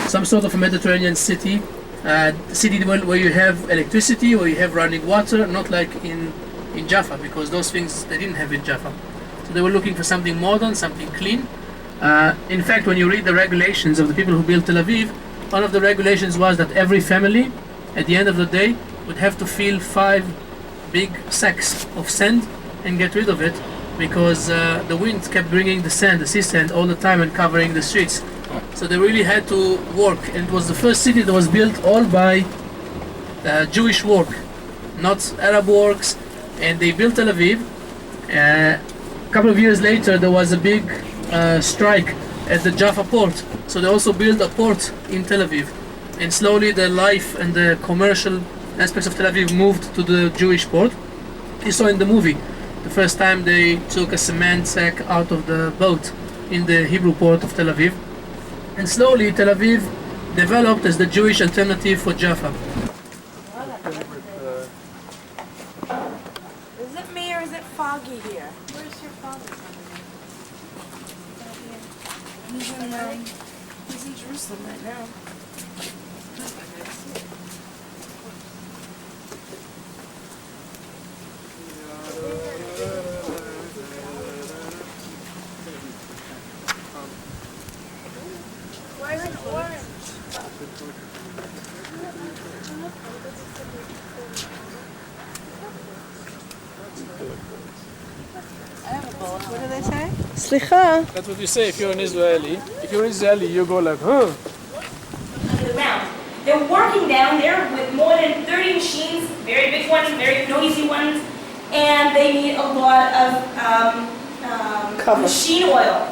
Some sort of a Mediterranean city, city where you have electricity, where you have running water, not like in Jaffa, because those things they didn't have in Jaffa. So they were looking for something modern, something clean. In fact, when you read the regulations of the people who built Tel Aviv, one of the regulations was that every family, at the end of the day, would have to fill 5 big sacks of sand and get rid of it, because the wind kept bringing the sand, the sea sand, all the time and covering the streets. So they really had to work, and it was the first city that was built all by Jewish work, not Arab works. And they built Tel Aviv. A couple of years later, there was a big strike at the Jaffa port, so they also built a port in Tel Aviv. And slowly the life and the commercial aspects of Tel Aviv moved to the Jewish port. You saw in the movie, the first time they took a cement sack out of the boat in the Hebrew port of Tel Aviv. And slowly Tel Aviv developed as the Jewish alternative for Jaffa. Is it me or is it foggy here? Where's your father? He's in Jerusalem right now. Why is it orange? I have a bullet. What do they say? Slicha. That's what you say if you're an Israeli. If you're Israeli, you go like, huh? Under the ground. They're working down there with more than 30 machines, very big ones, very noisy ones, and they need a lot of machine oil.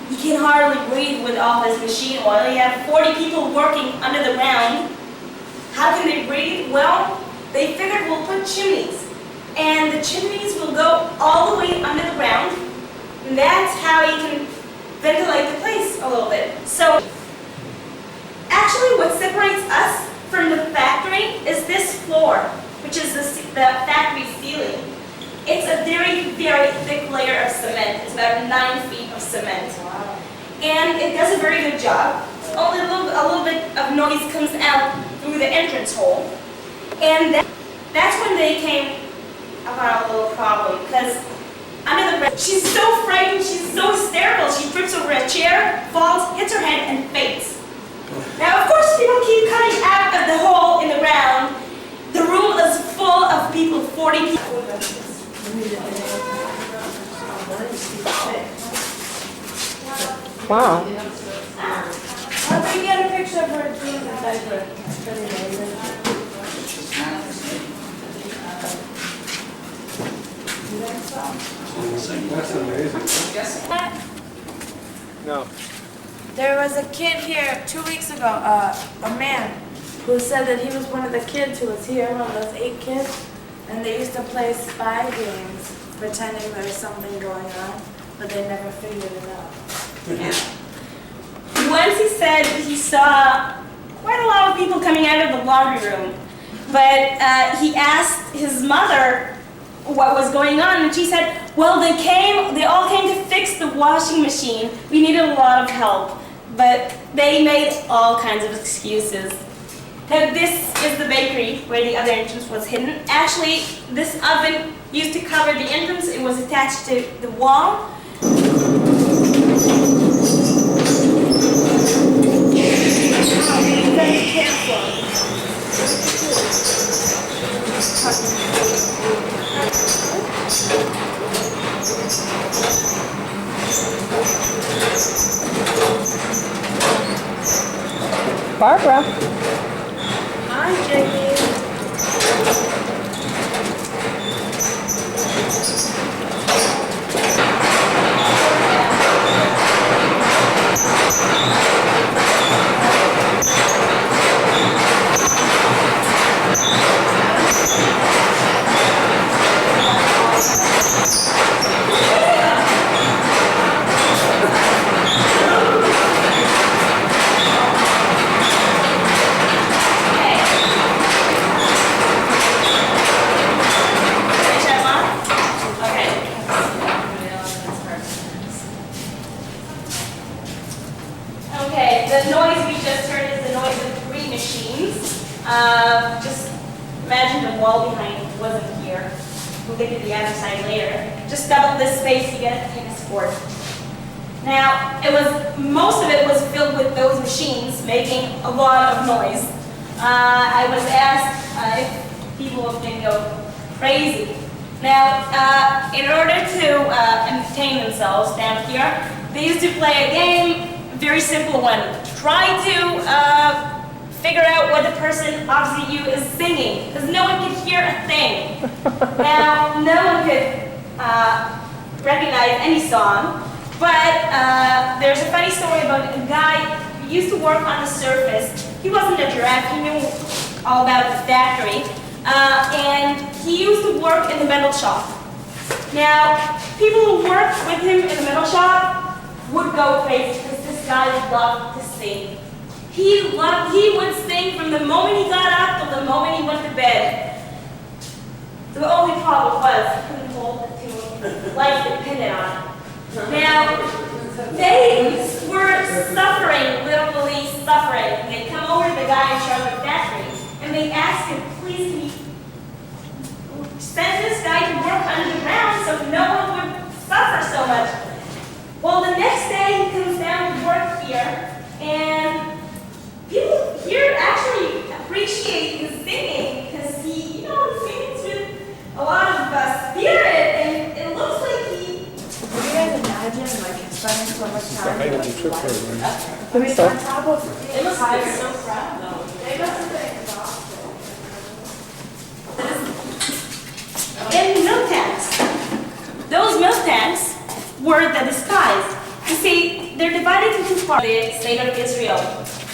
You can hardly breathe with all this machine oil. You have 40 people working under the ground. How can they breathe? Well, they figured we'll put chimneys. And the chimneys will go all the way under the ground. And that's how you can ventilate the place a little bit. So actually what separates us from the factory is this floor, which is the factory ceiling. It's a very, very thick layer of cement. It's about 9 feet of cement. And it does a very good job. Only a little bit of noise comes out through the entrance hole. And that's when they came about a little problem, because under the bed, she's so frightened, she's so hysterical, she trips over a chair, falls, hits her head, and faints. Now, of course, people keep coming out of the hole in the ground. The room is full of people, 40 people. Wow. I'll bring you a picture of her doing the diaper. That's amazing. No. There was a kid here 2 weeks ago, a man, who said that he was one of the kids who was here, one of those 8 kids, and they used to play spy games, pretending there was something going on, but they never figured it out. Once he said he saw quite a lot of people coming out of the laundry room, but he asked his mother what was going on, and she said, well, they all came to fix the washing machine. We needed a lot of help, but they made all kinds of excuses. Now, this is the bakery where the other entrance was hidden. Actually, this oven used to cover the entrance. It was attached to the wall. Barbara. Hi, Jackie. Okay, the noise we just heard is the noise of 3 machines. Just imagine the wall behind wasn't here. We'll get to the other side later. Just double this space, you get a tennis court. Now, most of it was filled with those machines making a lot of noise. I was asked if people can go crazy. Now, in order to entertain themselves down here, they used to play a game. Very simple one. Try to figure out what the person opposite you is singing, because no one could hear a thing. Now, no one could recognize any song, but there's a funny story about a guy who used to work on the surface. He wasn't a giraffe, he knew all about the factory, and he used to work in the metal shop. Now, people who worked with him in the metal shop would go crazy, because this guy loved to sing. He would sing from the moment he got up till the moment he went to bed. The only problem was he couldn't hold the tune, life depended on it. Now, they were suffering, literally suffering. They'd come over to the guy in charge of the factory, and they asked him, please, can you send this guy to work underground so no one would suffer so much? Well, the next day he comes down to work here, and people here actually appreciate his singing, because he sings with a lot of spirit, and it looks like he... Can you guys imagine, spending so much time I with think like, so. on top of They must have been so proud, though. They must have been exhausted. In milk tanks. Those milk tanks were the disguise. You see, they're divided into 2 parts, the state of Israel.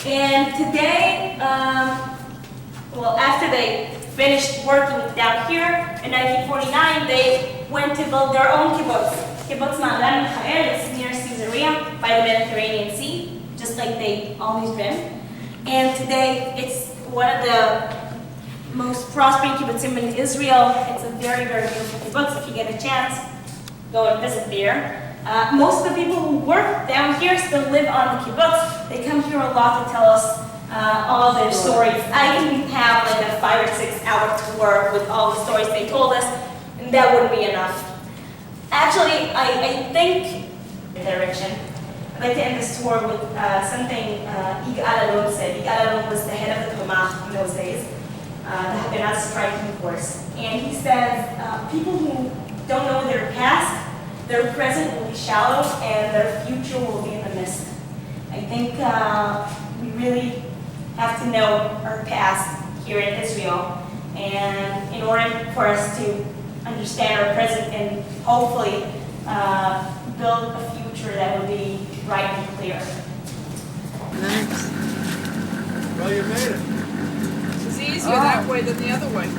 And today, after they finished working down here in 1949, they went to build their own kibbutz. Kibbutz Ma'aran Michael is near Caesarea by the Mediterranean Sea, just like they always been. And today it's one of the most prospering kibbutzim in Israel. It's a very, very beautiful kibbutz. If you get a chance, go and visit there. Most of the people who work down here still live on the kibbutz. They come here a lot to tell us all their stories. I can have like a 5 or 6 hour tour with all the stories they told us, and that wouldn't be enough. Actually, I think direction. I'd like to end this tour with something Yigal Allon said. Yigal Allon was the head of the Palmach in those days, the Haganah striking force. And he says, people who don't know their past, their present will be shallow and their future will be in the mist. I think we really have to know our past here in Israel, and in order for us to understand our present and hopefully build a future that will be bright and clear. Nice. Well, you made it. It's easier that way than the other way.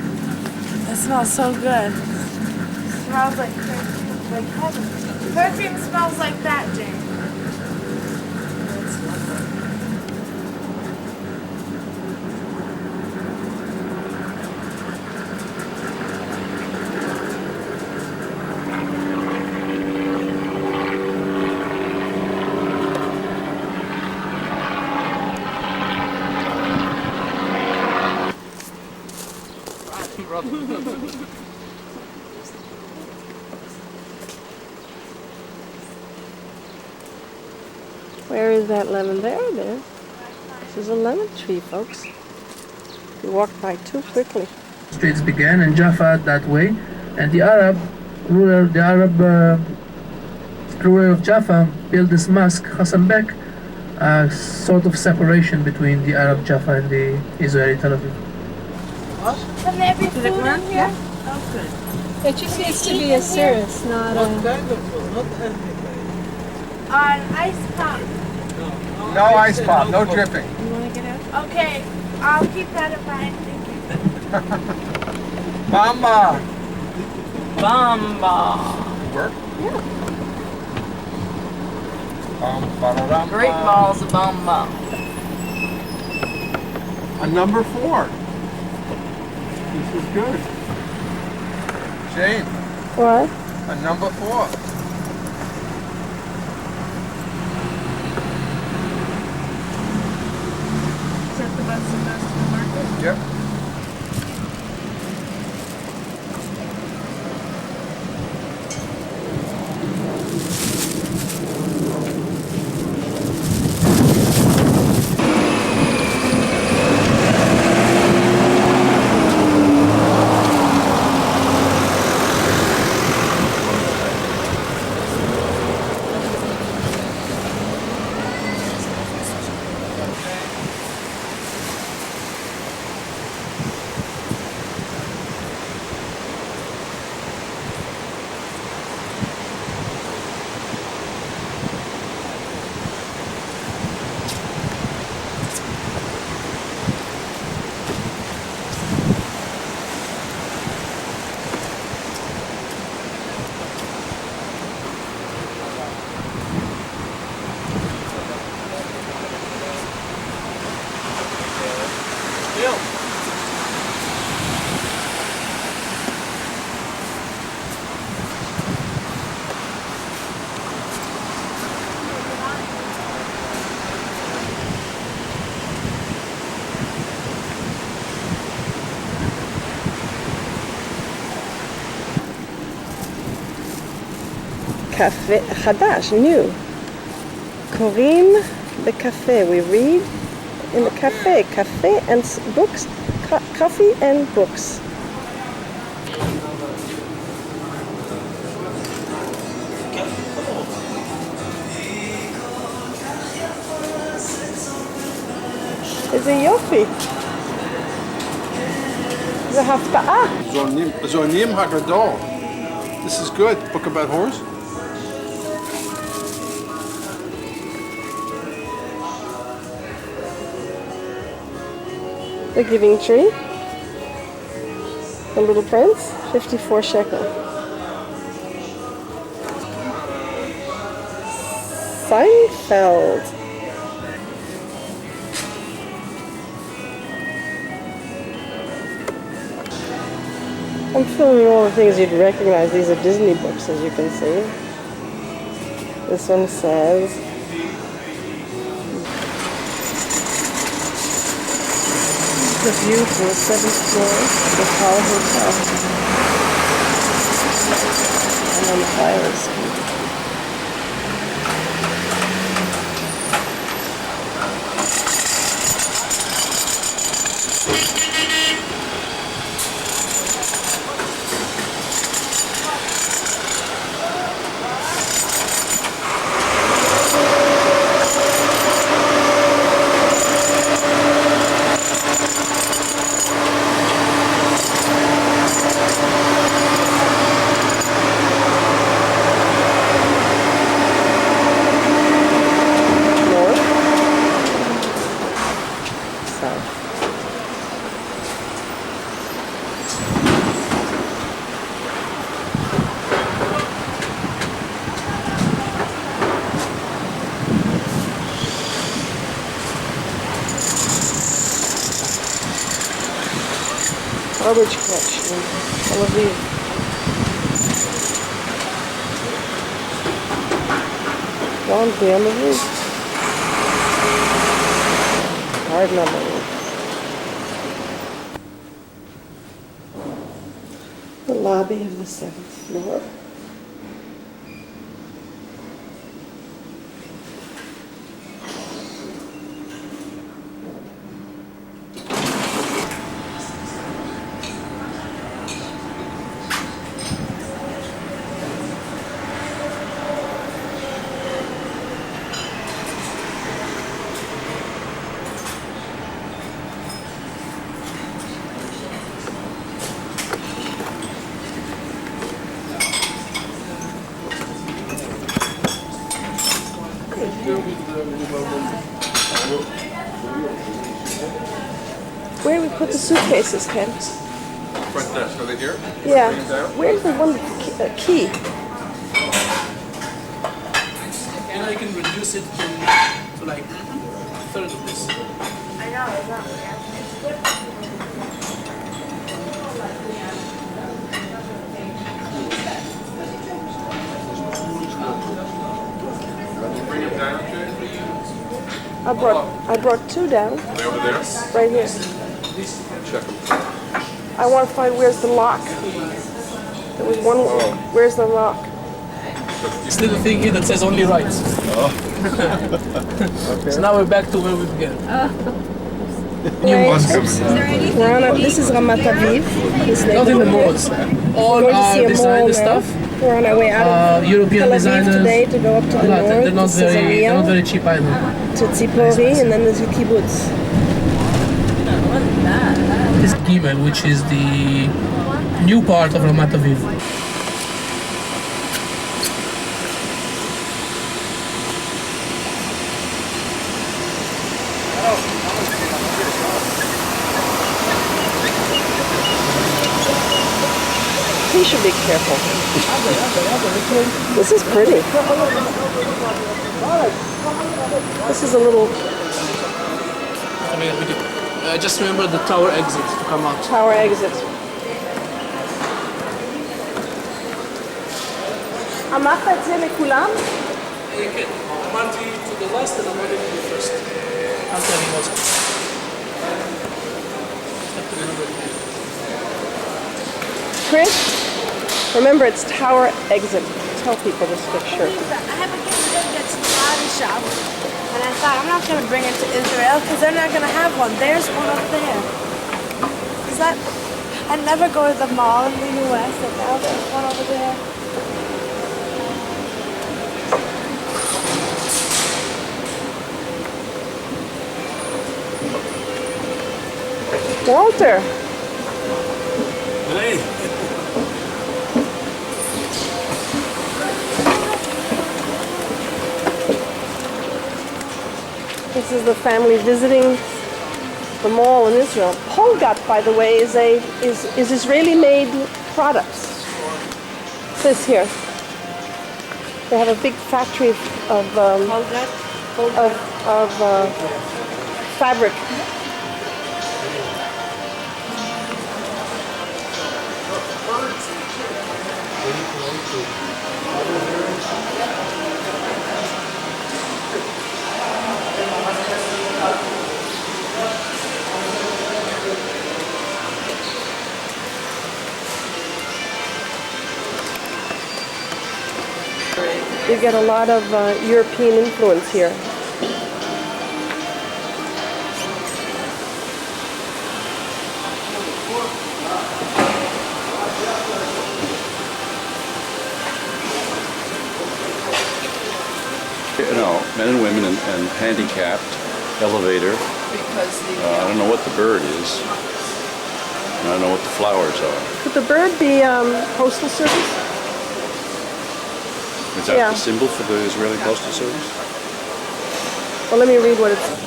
It smells so good. It smells like perfume, like heaven. Perfume smells like that, Jane. Where is that lemon? There it is. This is a lemon tree, folks. You walked by too quickly. Streets began in Jaffa that way, and the Arab ruler of Jaffa built this mosque, Hassan Bek, a sort of separation between the Arab Jaffa and the Israeli Tel Aviv. Can there be food in here? Oh, good. It just needs to be a cirrus, not a... What kind of food? Not anything. An ice pop. No ice pop, no dripping. You want to get out? Okay, I'll keep that in mind. Thank you. Mama! Bamba. Work? Yeah. Ba-da-dum, Great balls of bamba. A number 4. This is good. Jane, What? a number 4. Is that the bus that goes to the market? Yep. Cafe חדש, new. קוראים בקפה. We read in the cafe. Cafe and books. Coffee and books. איזה יופי. זה הפתעה. Zonim Hagadol. This is good. Book about horse. The Giving Tree. The Little Prince, 54 shekel. Seinfeld. I'm filming all the things you'd recognize. These are Disney books, as you can see. This one says, the view from the 7th floor of the Tower Hotel. And on the fire escape. Garbage collection, Tel Aviv. Laundry on the roof. Garden on the roof. The lobby of the 7th floor. Where do we put the suitcases, Ken? Front desk, are they here? Yeah. Bring them down? Where's the one with the key? And I can reduce it to like a third of this. I know, it's not Bring them down, Jay? I brought two down. Are they over there? Right here. Check them. I want to find where's the lock. There was one. Where's the lock? This little thing here that says only right. So now we're back to where we began. This is Ramat Aviv. Not in the malls. All our designer stuff. We're on our way out of European Tel Aviv designers. today to go up to the north. They're not very cheap either. To Tzipori, and then there's the kibbutz. This is Gimel, which is the new part of Ramat Aviv. He should be careful. This is pretty. This is a little Just remember the tower exit to come out. tower exit. אמרת את זה לכולם? כן, אמרתי to the last and אמרתי to the first. אל תבין עוד. Chris, remember it's tower exit. Tell people this picture. I have a gift that's in the body shop, and I thought I'm not going to bring it to Israel because they're not going to have one. There's one up there. Is that? I never go to the mall in the U.S. and now there's one over there. Walter. Hey. This is the family visiting the mall in Israel. Polgat, by the way, is Israeli-made products. This here. They have a big factory of fabric. You get a lot of European influence here. You know, men and women and handicapped, elevator. I don't know what the bird is. I don't know what the flowers are. Could the bird be postal service? Is that the symbol for the Israeli Postal Service? Well, let me read what it says.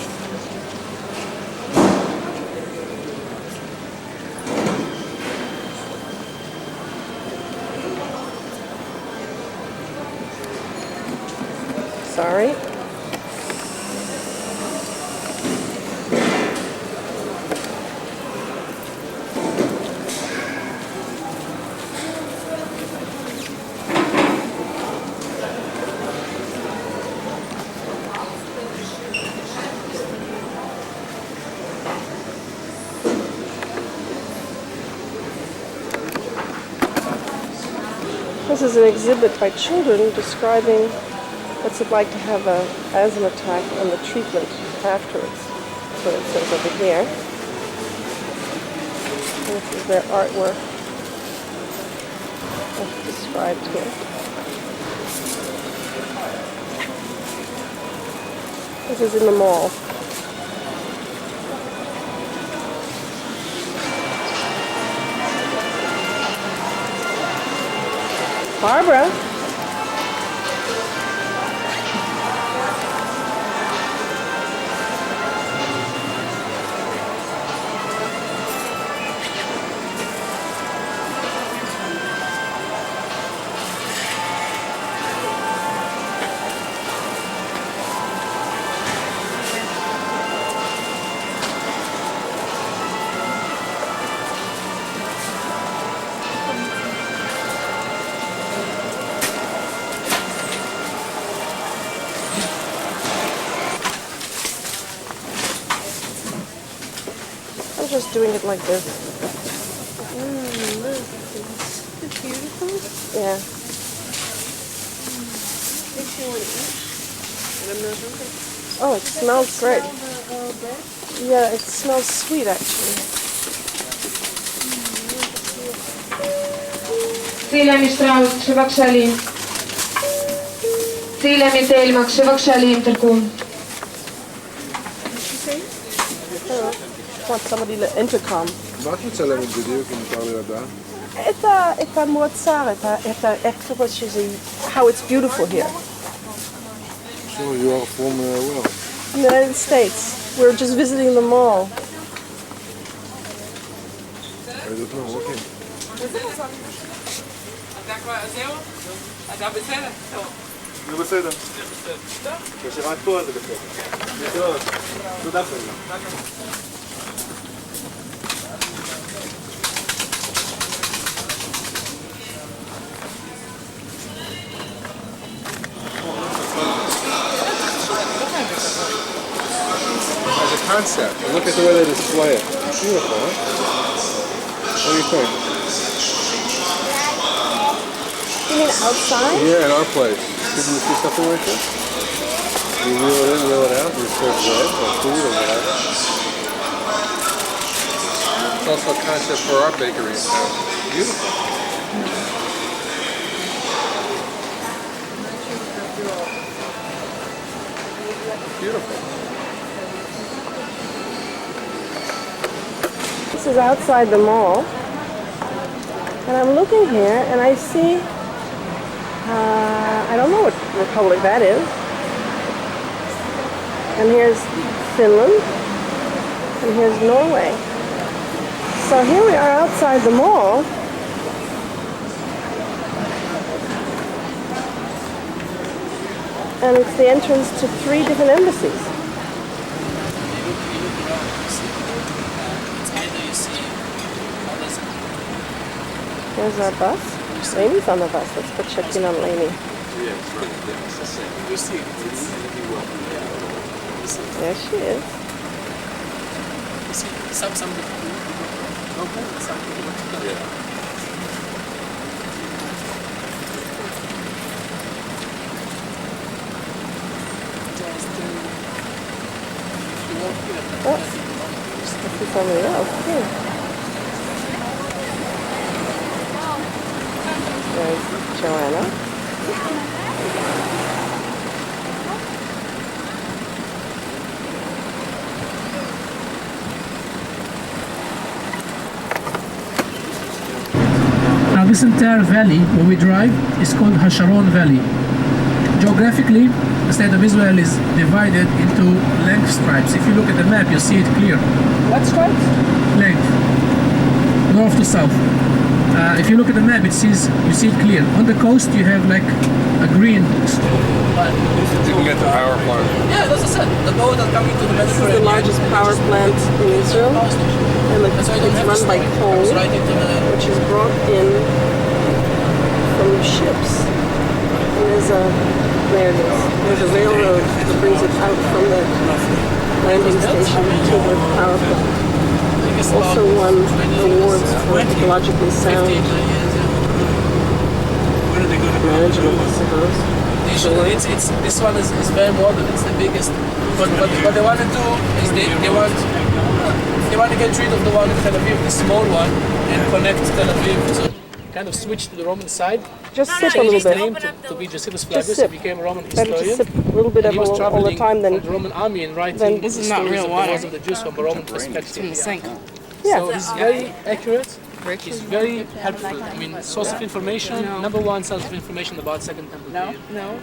Sorry. This is an exhibit by children describing what's it like to have an asthma attack and the treatment afterwards. That's what it says over here. And this is their artwork that's described here. This is in the mall. Barbara? I'm just doing it like this. Look, it's beautiful. Yeah. Makes you want to eat. And I'm not hungry. Oh, it smells great. Smell the bread? Yeah, it smells sweet actually. צילם משטראוס, בבקשה לי. צילם מתלמק, בבקשה לי אם תרקום. Want somebody to intercom. מה את מצלמת בדיוק, אם מותר לי לדעת? את המועצה, איך קוראים שזה, how it's beautiful here. So you are from where? United States. We're just visiting the mall. I don't know, okay. אתה בסדר? טוב. זה בסדר. כשרק פה זה בסדר. בסדר. תודה פרידה. As a concept, and look at the way they display it. It's beautiful, huh? What do you think? You mean outside? Yeah, in our place. Did you see something like this? You reel it in, reel it out, and you serve bread or food or whatever. It's also a concept for our bakery in town. Beautiful. Beautiful. This is outside the mall. And I'm looking here and I see, I don't know what republic that is. And here's Finland. And here's Norway. So here we are outside the mall. And it's the entrance to 3 different embassies. There's our bus. Lainey's on the bus. Let's go check in on Lainey. You see, There she is. You see, some local, some Oh, this is somebody else too. There's Joanna. Now this entire valley where we drive is called Hasharon Valley. Geographically, the state of Israel is divided into length stripes. If you look at the map, you see it clear. What stripes? Length, north to south. If you look at the map, you see it clear. On the coast, you have like a green. You can get the power plant. Yeah, that's what I said. The boat are coming to the This is the largest power plant in Israel, and it's run by coal, which is brought in from ships. And there it is. There's a railroad that brings it out from the landing station to the power plant. Also won awards for ecologically sound management, I suppose. This one is very modern. It's the biggest. But what they want to do is they want to get rid of the one in Tel Aviv, the small one, and connect Tel Aviv. So kind of switch to the Roman side. Just sip a little bit. Name to be Josephus Just Flavius. sip. He became a Roman Better historian. to sip a little bit of all the time than the Roman army and writing then- this is not real water. Of the Jews from a Roman perspective. Yeah. So he's very accurate. He's very helpful. I mean, source of information. Number one source of information about Second Temple. No.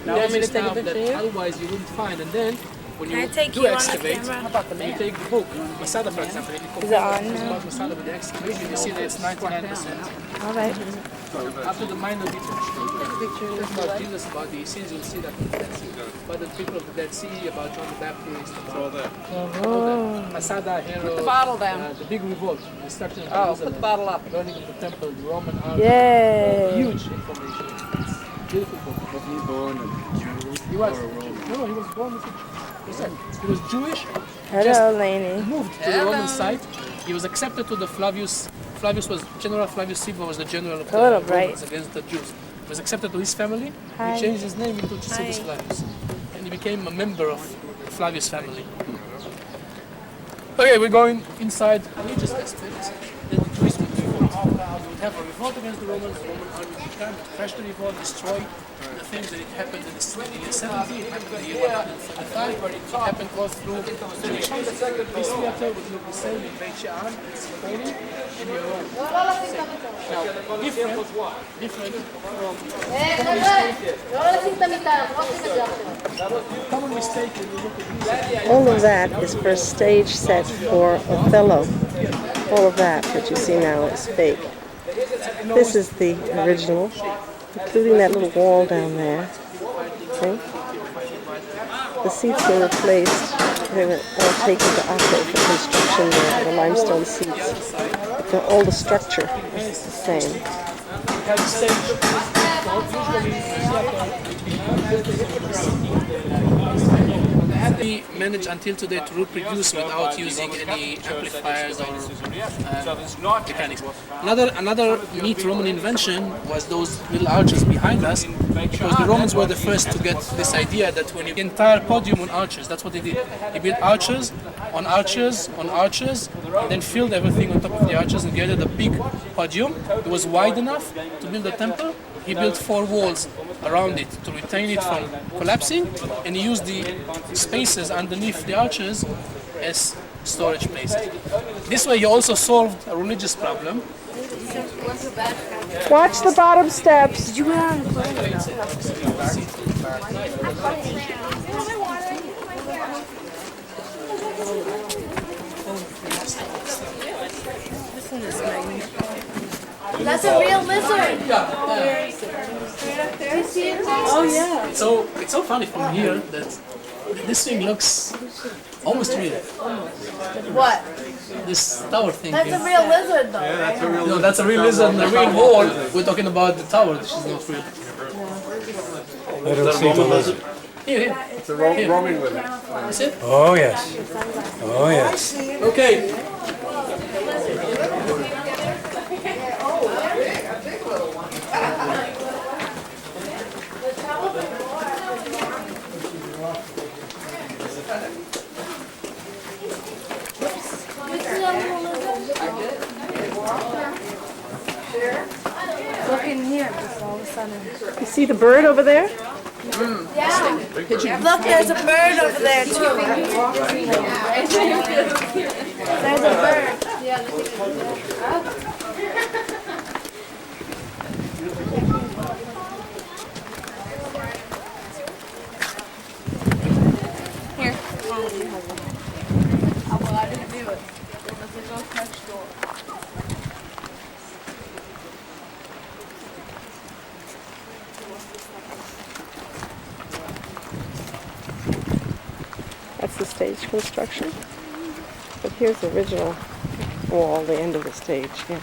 There's this stuff that otherwise you wouldn't find, and then when Can I you take do you on the excavate, camera? you take the book, Masada, for example, and you Is it on compare now? about Masada with the excavation, you see that it's 99%. All right. After the minor details, about Jesus, about the scenes, you'll see that in the Dead Sea. About the people of the Dead Sea, about John the Baptist, about Masada, Herod, Put the bottle down. The big revolt, the destruction of Oh, Jerusalem, put the bottle up. burning of the temple, the Roman army. Yay. Huge information. It's beautiful book. Was he born a Jew He was. or a Roman? No, he was born as a he was Jewish. Hello, Lainey. Moved to the Roman side. He was accepted to the Flavius. General Flavius Siva was the general of the Hello, Romans right. against the Jews. He was accepted to his family. Hi. He changed his name into Josephus Hi. Flavius, and he became a member of the Flavius family. Okay, we're going inside religious aspects. Then the Jews would revolt. They would have a revolt against the Romans. The Roman army would come, crash the revolt, destroy the things that it happened in the year 70, it happened in the year 135, it happened all through the Jewish. This theater would look the same in Beit She'an, Tzipori, and Yaron. Now, different from common mistake when you look at these. All of that is for a stage set for Othello. All of that you see now is fake. This is the original, including that little wall down there. See? The seats were replaced. They were all taken to Akko for construction there, the limestone seats. But all the structure is the same. We managed until today to reproduce without using any amplifiers or mechanics. Another neat Roman invention was those little arches behind us, because the Romans were the first to get this idea that when you entire podium on arches, that's what they did. They built arches on arches on arches, and then filled everything on top of the arches and created a big podium. It was wide enough to build a temple. He built 4 walls around it to retain it from collapsing, and he used the spaces underneath the arches as storage places. This way he also solved a religious problem. Watch the bottom steps. Did you go on the This one is magnificent. That's a real lizard. Straight up there. Oh, yeah. It's so funny from here that this thing looks almost real. What? This tower thing. That's here. a real lizard, though. No, that's a real lizard and a real wall. We're talking about the tower, which is not real. I don't see the lizard. Here. It's a roaming lizard. Is it? Oh, yes. Oh, yes. Okay. Look in here, just all of a sudden. You see the bird over there? Yeah. Look, there's a bird over there, too. There's a bird. Here. Oh, well, I didn't do it. Let's go next door. That's the stage construction. But here's the original wall, the end of the stage. Yeah.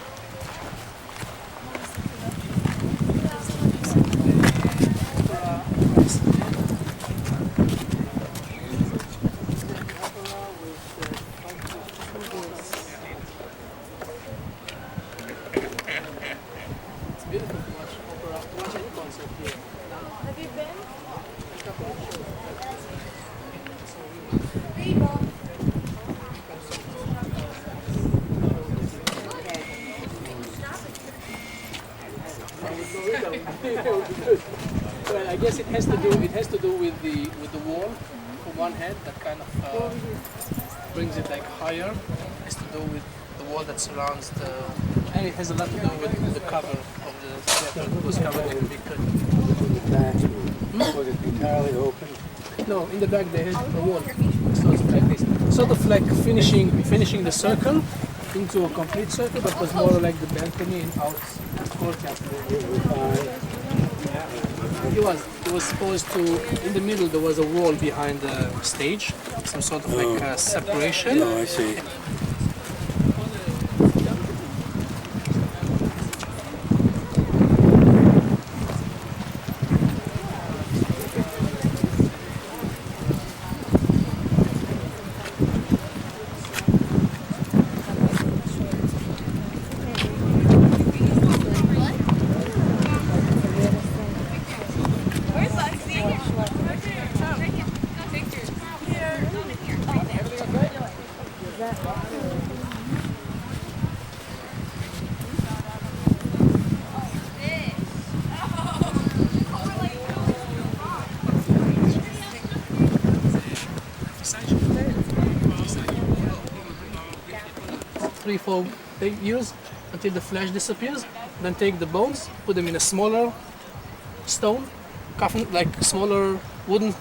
Have you been? Well, I guess it has to do with the wall on one hand that kind of brings it like higher. It has to do with the wall that surrounds the, and it has a lot to do with the cover of the theater. It was covered in big curtain. Was it entirely open? No, in the back they had a wall. So it's like this. Sort of like finishing the circle into a complete circle, but was more like the balcony in out courtyard. It was supposed to, in the middle there was a wall behind the stage, some sort of like separation. Oh, I see. Three-four years until the flesh disappears. Then take the bones, put them in a smaller stone coffin, like smaller wooden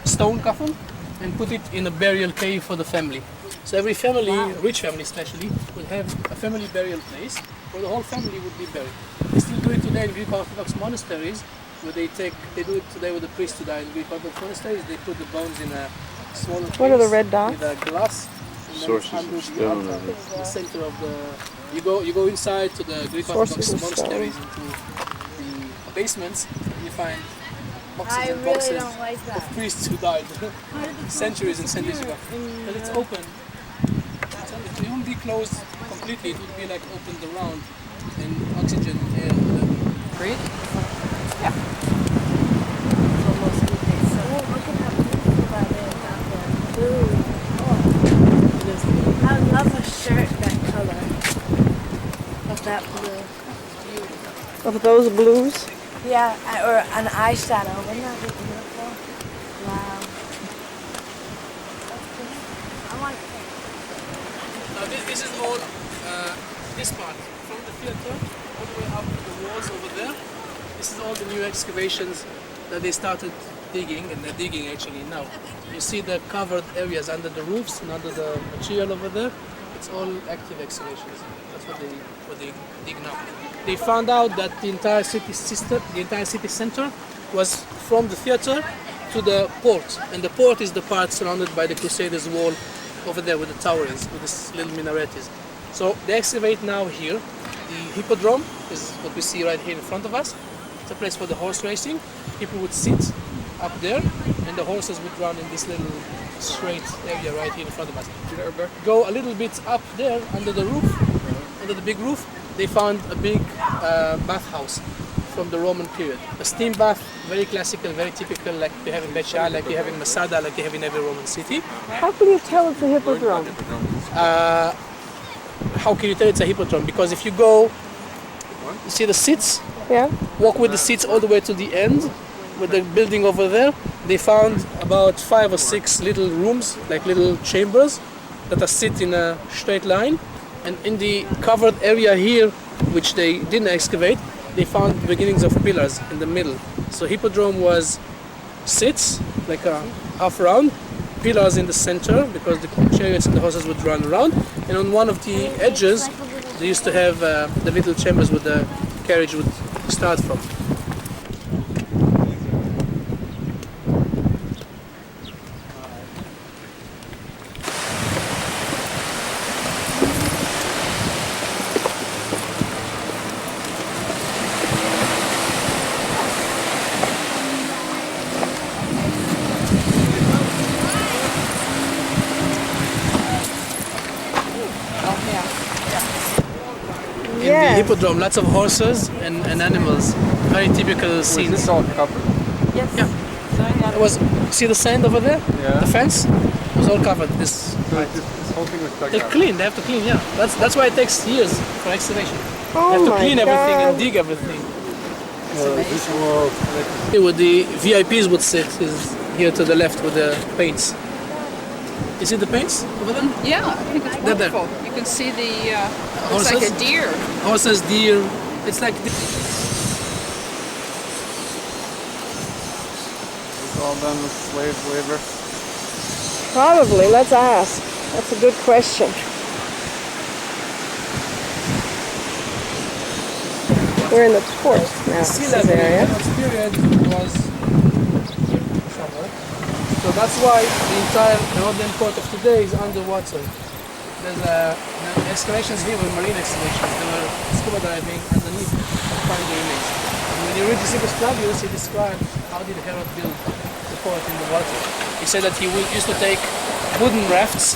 stone coffin, and put it in a burial cave for the family. So every family, rich family especially, will have a family burial place where the whole family would be buried. They still do it today in Greek Orthodox monasteries, where they do it today with the priests who die in Greek Orthodox monasteries. They put the bones in a smaller What are the case red dots? with a glass. Sources of stone. The center of the, you go inside to the Greek Orthodox monasteries into the basements, and you find boxes and boxes of priests who died centuries and centuries ago. But it's open. It won't be closed completely. It would be like opened around and oxygen air. Breathe? Yeah. I love a shirt that color. Of that blue. Of those blues? Yeah, or an eyeshadow. Wouldn't that be beautiful? Wow. I want Now this is all, this part, from the theater all the way up to the walls over there. This is all the new excavations that they started digging, and they're digging actually now. You see the covered areas under the roofs and under the material over there. It's all active excavations. That's what they dig now. they found out that the entire city center was from the theater to the port, and the port is the part surrounded by the Crusaders' wall over there with the towers, with this little minaret is. So they excavate now here. The hippodrome is what we see right here in front of us. It's a place for the horse racing. People would sit up there, and the horses would run in this little straight area right here in front of us. Go a little bit up there under the roof, under the big roof, they found a big bathhouse from the Roman period. A steam bath, very classical, very typical, like we have in Bet Sha'an, like we have in Masada, like we have in every Roman city. How can you tell it's a hippodrome? How can you tell it's a hippodrome? Because if you go, you see the seats? Yeah. Walk with the seats all the way to the end, with the building over there. They found about 5 or 6 little rooms, like little chambers, that are sit in a straight line. And in the covered area here, which they didn't excavate, they found the beginnings of pillars in the middle. So hippodrome was sits, like a half round, pillars in the center, because the chariots and the horses would run around. And on one of the edges, they used to have the little chambers where the carriage would start from. In the hippodrome, lots of horses and animals. Very typical scenes. Was this all covered? Yes. Yeah. It was. See the sand over there? Yeah. The fence? It was all covered. This whole thing was dug they out. clean. They have to clean. Yeah. That's why it takes years for excavation. Oh they have to my clean everything God. and dig everything. This wall. Here where the VIPs would sit is here to the left with the paints. You see the paints over there? Yeah, I think it's They're there. wonderful. You can see the, looks Horses? like a deer. Horses, deer. It's like It's all done with slave labor. Probably. Let's ask. That's a good question. We're in the port now, sea level Caesarea. in this period was somewhere. So that's why the entire northern port of today is underwater. There's excavations here with marine excavations. They were scuba diving underneath to find the remains. And when you read Josephus Flavius, he described how did Herod build the port in the water. He said that he used to take wooden rafts,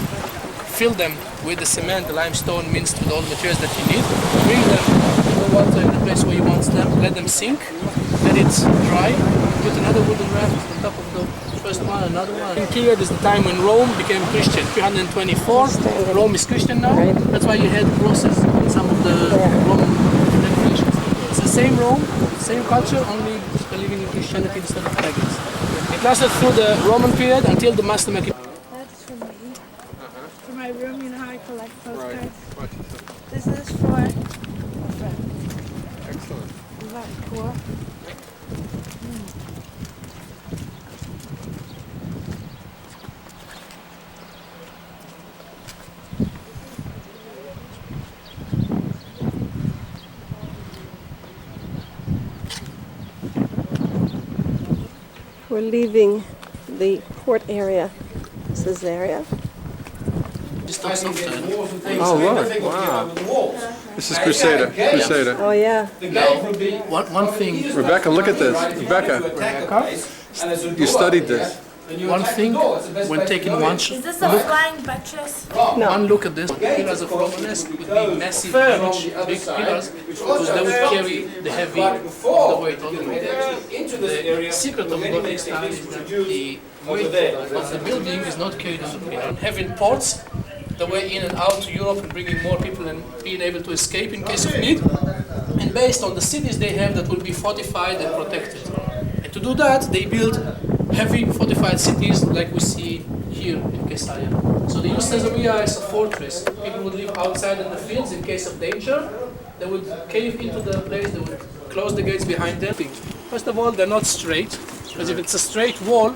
fill them with the cement, the limestone minced with all the materials that you need, bring them to the water in the place where you want them, let them sink, let it dry, put another wooden raft on top of the first one, another one. In period is the time when Rome became Christian, 324. Rome is Christian now. That's why you had crosses in some of the Roman decorations. It's the same Rome, same culture, only believing in Christianity instead of pagans. It lasted through the Roman period until the Master That's for me. For my room, you know how I collect postcards? This is for a friend. Excellent. Is that cool? We're leaving the port area, Caesarea. Oh, look. Wow. This is Crusader. Crusader. Oh, yeah. One thing. Rebecca, look at this. Rebecca, you studied this. One thing, when taking one Is this a flying buttress? One look at this. Pillars of Romanesque would be massive, huge, big pillars, because they would carry the heavy of the weight on the way. The secret of Gothic style is that the weight of the building is not carried on the pillar. Having ports, the way in and out to Europe and bringing more people and being able to escape in case of need. And based on the cities they have that will be fortified and protected. And to do that, they build heavy fortified cities like we see here in Caesarea. So they use Caesarea as a fortress. People would live outside in the fields in case of danger. They would cave into the place, they would close the gates behind them. First of all, they're not straight, because if it's a straight wall,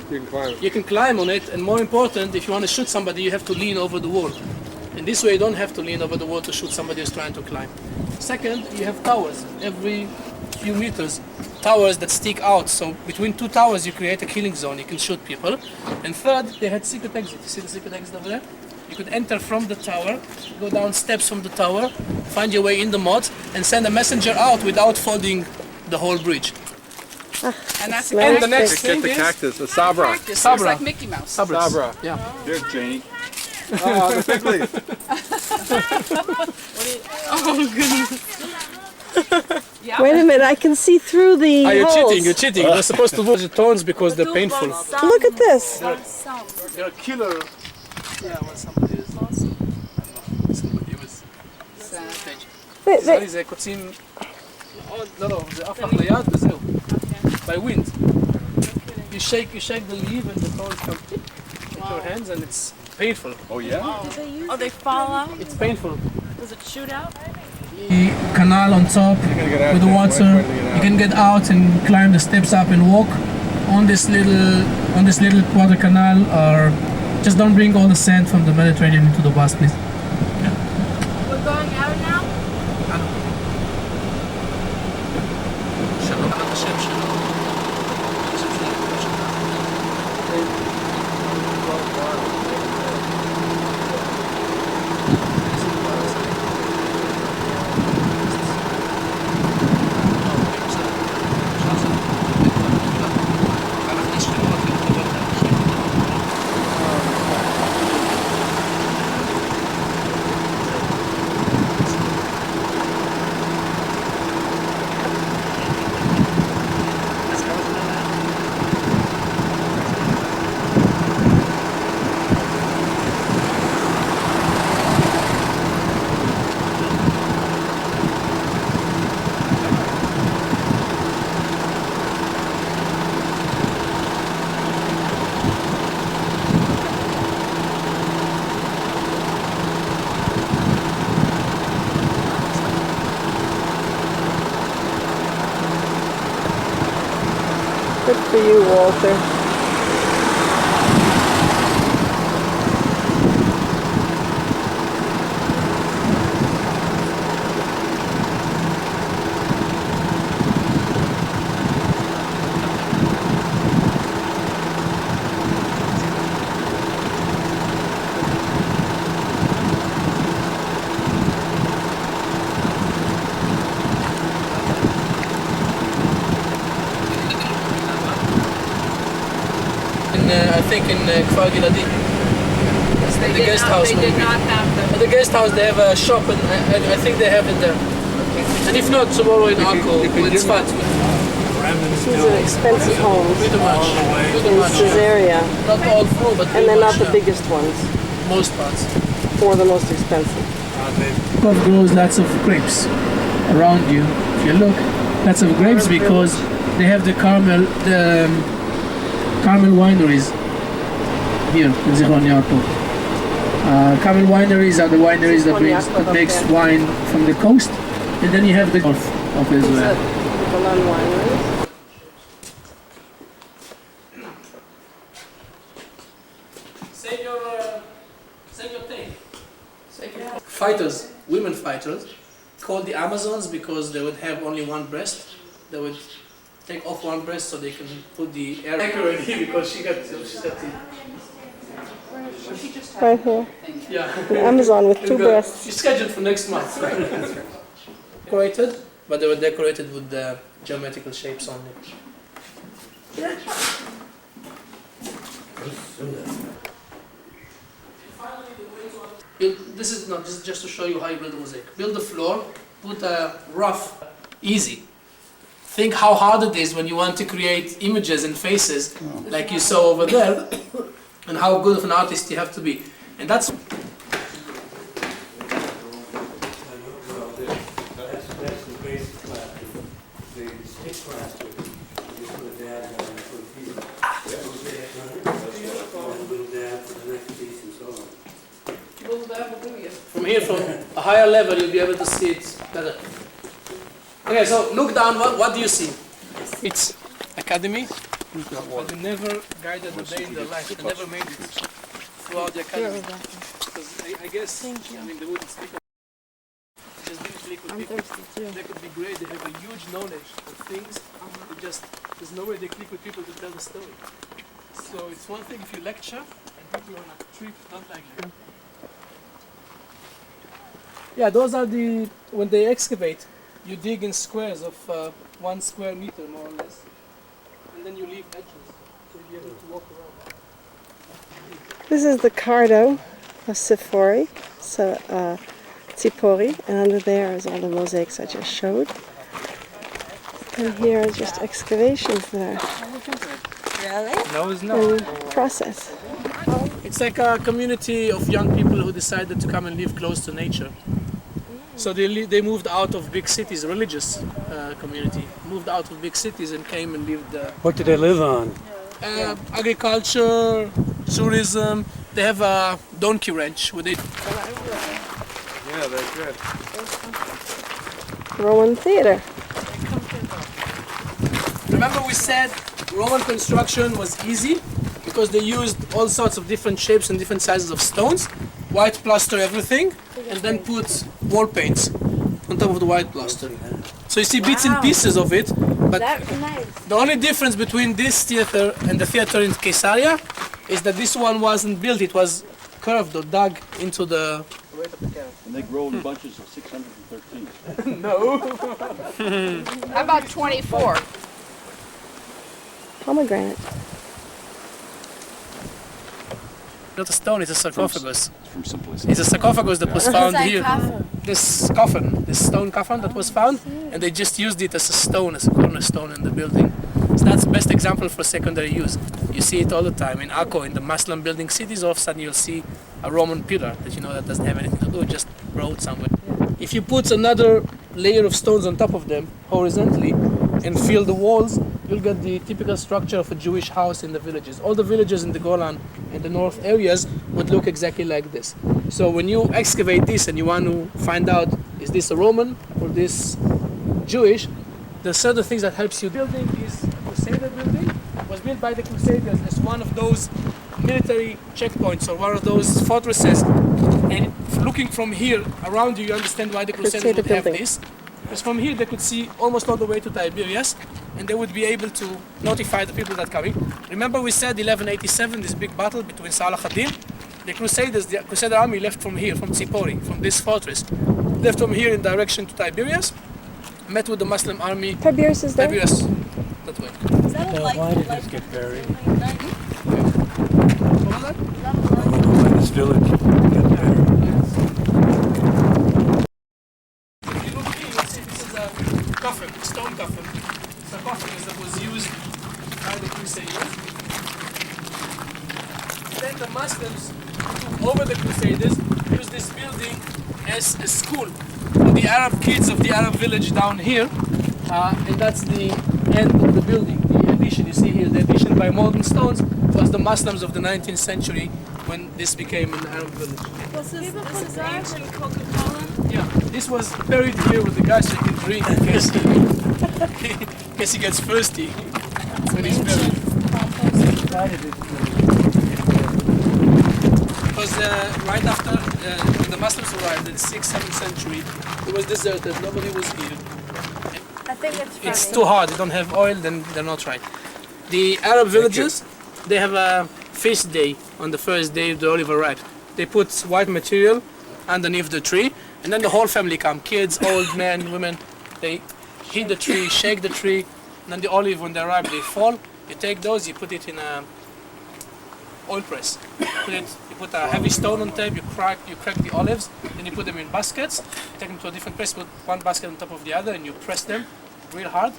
you can climb on it, and more important, if you want to shoot somebody, you have to lean over the wall. And this way you don't have to lean over the wall to shoot somebody who's trying to climb. Second, you have towers every few meters. Towers that stick out, so between two towers you create a killing zone, you can shoot people. And third, they had secret exit. You see the secret exit over there? You could enter from the tower, go down steps from the tower, find your way in the moat, and send a messenger out without folding the whole bridge. And that's And the next thing is... cactus, a sabra. It's like Mickey Mouse. Sabra. Yeah. There's Janie. Oh, the fig leaf. Oh, goodness. Yeah. Wait a minute, I can see through the You're holes. cheating, you're cheating. You're supposed to watch the thorns because they're painful. Look at this. They're a killer. Yeah, well, somebody is. Somebody was. זה קוצים לא, זה עף לך ליד וזהו. By wind. You shake the leaf and the thorns come with your hands and it's painful. Oh yeah? Oh, they fall out? It's painful. Does it shoot out? The canal on top with the water. You can get out and climb the steps up and walk on this little water canal, or just don't bring all the sand from the Mediterranean into the bus, please. We're going out now? Good for you, Walter. I think in Kfar Giladi. The guest house. They did not have them. At the guest house they have a shop and I think they have it there. And if not, tomorrow in Akko, it's fat. These are expensive homes Pretty much. in Caesarea. Not all through, but And they're not much, the biggest ones, most parts. or the most expensive. Kfar grows lots of grapes around you. If you look, lots of grapes because they have the Carmel wineries here in Zichron Yaakov. Carmel wineries are the wineries that makes wine from the coast, and then you have the Gulf of Israel. Golan wineries. Say your thing. Fighters, women fighters, called the Amazons because they would have only one breast. They would take off one breast so they can put the air accurately because she's got the Right here. yeah. An Amazon with two breasts. She's scheduled for next month. Decorated, but they were decorated with the geometrical shapes only. This is not just to show you how you build a mosaic. Build the floor, put a rough, easy. Think how hard it is when you want to create images and faces like you saw over there, and how good of an artist you have to be. And that's That's the basic plastic. The stick plastic is for the dad and for the people. A little dab for the next piece and so on. from here, from a higher level, you'll be able to see it better. Okay, so look down, what do you see? It's academy, but they never guided a day in their life. They never made it throughout the academy. Because I guess, I mean, they wouldn't speak. Just didn't click with people. They could be great. They have a huge knowledge of things. They just there's no way they click with people to tell the story. So it's one thing if you lecture and people on a trip don't like you. Yeah, those are the when they excavate, you dig in squares of 1 square meter more or less, and then you leave edges so you'll be able to walk around. This is the Cardo of Sifori, so Tzipori, and under there is all the mosaics I just showed. And here are just excavations that are No, it's not. in process. It's like a community of young people who decided to come and live close to nature. So they moved out of big cities, religious community, moved out of big cities and came and lived. What did they live on? Agriculture, tourism. They have a donkey ranch where they. Yeah, they're good. Roman theater. Remember we said Roman construction was easy because they used all sorts of different shapes and different sizes of stones, white plaster everything, and then put wall paints on top of the white plaster. So you see bits and pieces of it, but the only difference between this theater and the theater in Caesarea is that this one wasn't built, it was curved or dug into the... And they grow in bunches of 613. No. How about 24? Pomegranate. Not a stone, it's a sarcophagus. From someplace. It's a sarcophagus that was found What's that here. coffin? This coffin, this stone coffin that was found, and they just used it as a stone, as a cornerstone in the building. So that's the best example for secondary use. You see it all the time. In Akko, in the Muslim building cities, all of a sudden you'll see a Roman pillar that you know that doesn't have anything to do, just road somewhere. If you put another layer of stones on top of them, horizontally, and fill the walls, you'll get the typical structure of a Jewish house in the villages. All the villages in the Golan and the north areas would look exactly like this. So when you excavate this and you want to find out, is this a Roman or this Jewish, the certain things that helps you. Building is a Crusader building. It was built by the Crusaders as one of those military checkpoints or one of those fortresses. And looking from here around you, you understand why the Crusaders would have this. Because from here they could see almost all the way to Tiberias, and they would be able to notify the people that are coming. Remember we said 1187, this big battle between Salah ad-Din? The Crusaders, the Crusader army left from here, from Tzipori, from this fortress. Left from here in direction to Tiberias, met with the Muslim army. Tiberias is there? Tiberias, that way. Why did this get buried? What was that? Why did this village get buried? If you look here, you'll see this is a coffin, a stone coffin. Sarcophagus that was used by the Crusaders. Then the Muslims who took over the Crusaders used this building as a school for the Arab kids of the Arab village down here, and that's the end of the building. The addition you see here, the addition by modern stones, was the Muslims of the 19th century when this became an Arab village. Was this ancient Coca-Cola? Yeah, this was buried here with the guy so he can drink in case he gets thirsty when he's buried. Because right after when the Muslims arrived in the 6th, 7th century, it was deserted, nobody was here. I think it's funny. It's too hard, they don't have oil, then they're not right. The Arab villages, they have a feast day on the first day the olive arrived. They put white material underneath the tree, and then the whole family come, kids, old men, women. They hit the tree, shake the tree, and then the olive, when they arrive, they fall. You take those, you put it in a oil press. You put a heavy stone on top, you crack the olives, then you put them in baskets, you take them to a different press, put one basket on top of the other, and you press them real hard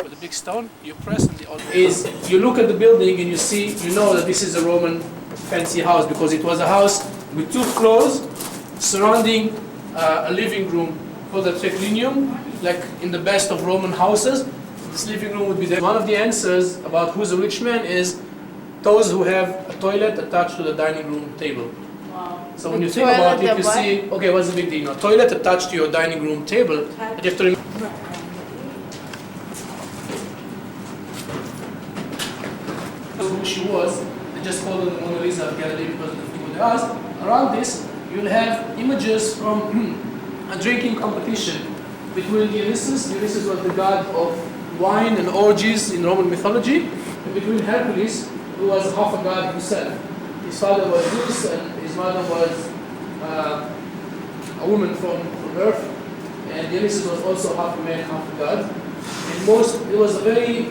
with a big stone. You press, and the olive is. You look at the building and you see, you know that this is a Roman fancy house because it was a house with 2 floors surrounding a living room called a triclinium, like in the best of Roman houses. This living room would be there. One of the answers about who's a rich man is those who have a toilet attached to the dining room table. Wow. So when you think about it, you see, okay, what's the big deal? A toilet attached to your dining room table, and you have to remember who she was. They just called her the Mona Lisa of Galilee because of the people they asked. Around this, you'll have images from a drinking competition between Dionysus. Dionysus was the god of wine and orgies in Roman mythology, and between Hercules, who was half a god himself. His father was Zeus, and his mother was a woman from Earth, and Dionysus was also half a man, half a god. And it was a very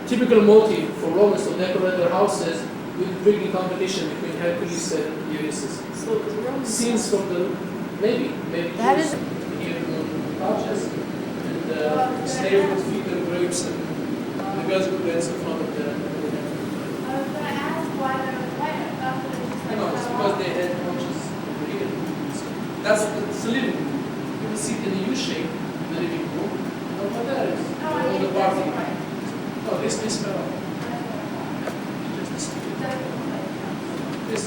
typical motive for Romans to decorate their houses with drinking competition between Hercules and Dionysus. So it was Roman. Scenes from the maybe That is- here on couches, and slaves would feed them grapes, and the girls would dance in front of them. No, it's because they had couches here. So that's the living room. You will sit in a U shape in the living room. And what that is? All the party. Oh, this fell off. This.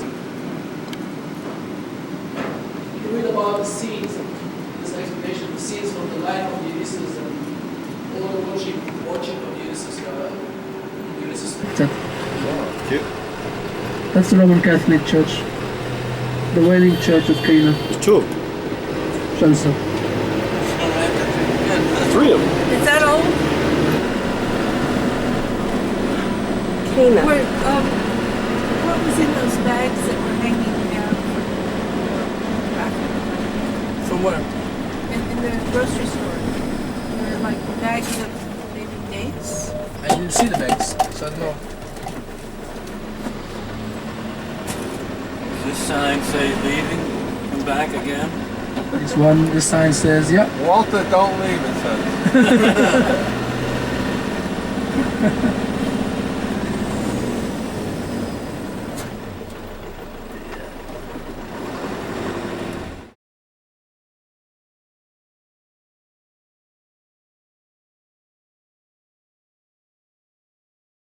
You read about the scenes, this explanation, the scenes from the life of Dionysus and all the worship of Dionysus. That's the Roman Catholic Church. The Wailing Church of Cana. There's two of them. Also. 3 of them. Is that old? Cana. What was in those bags that were hanging down? From where? In the grocery store. There were like bags of maybe dates. I didn't see the bags, so I don't know. Does this sign say leaving? Come back again? This sign says, yeah. Walter, don't leave, it says.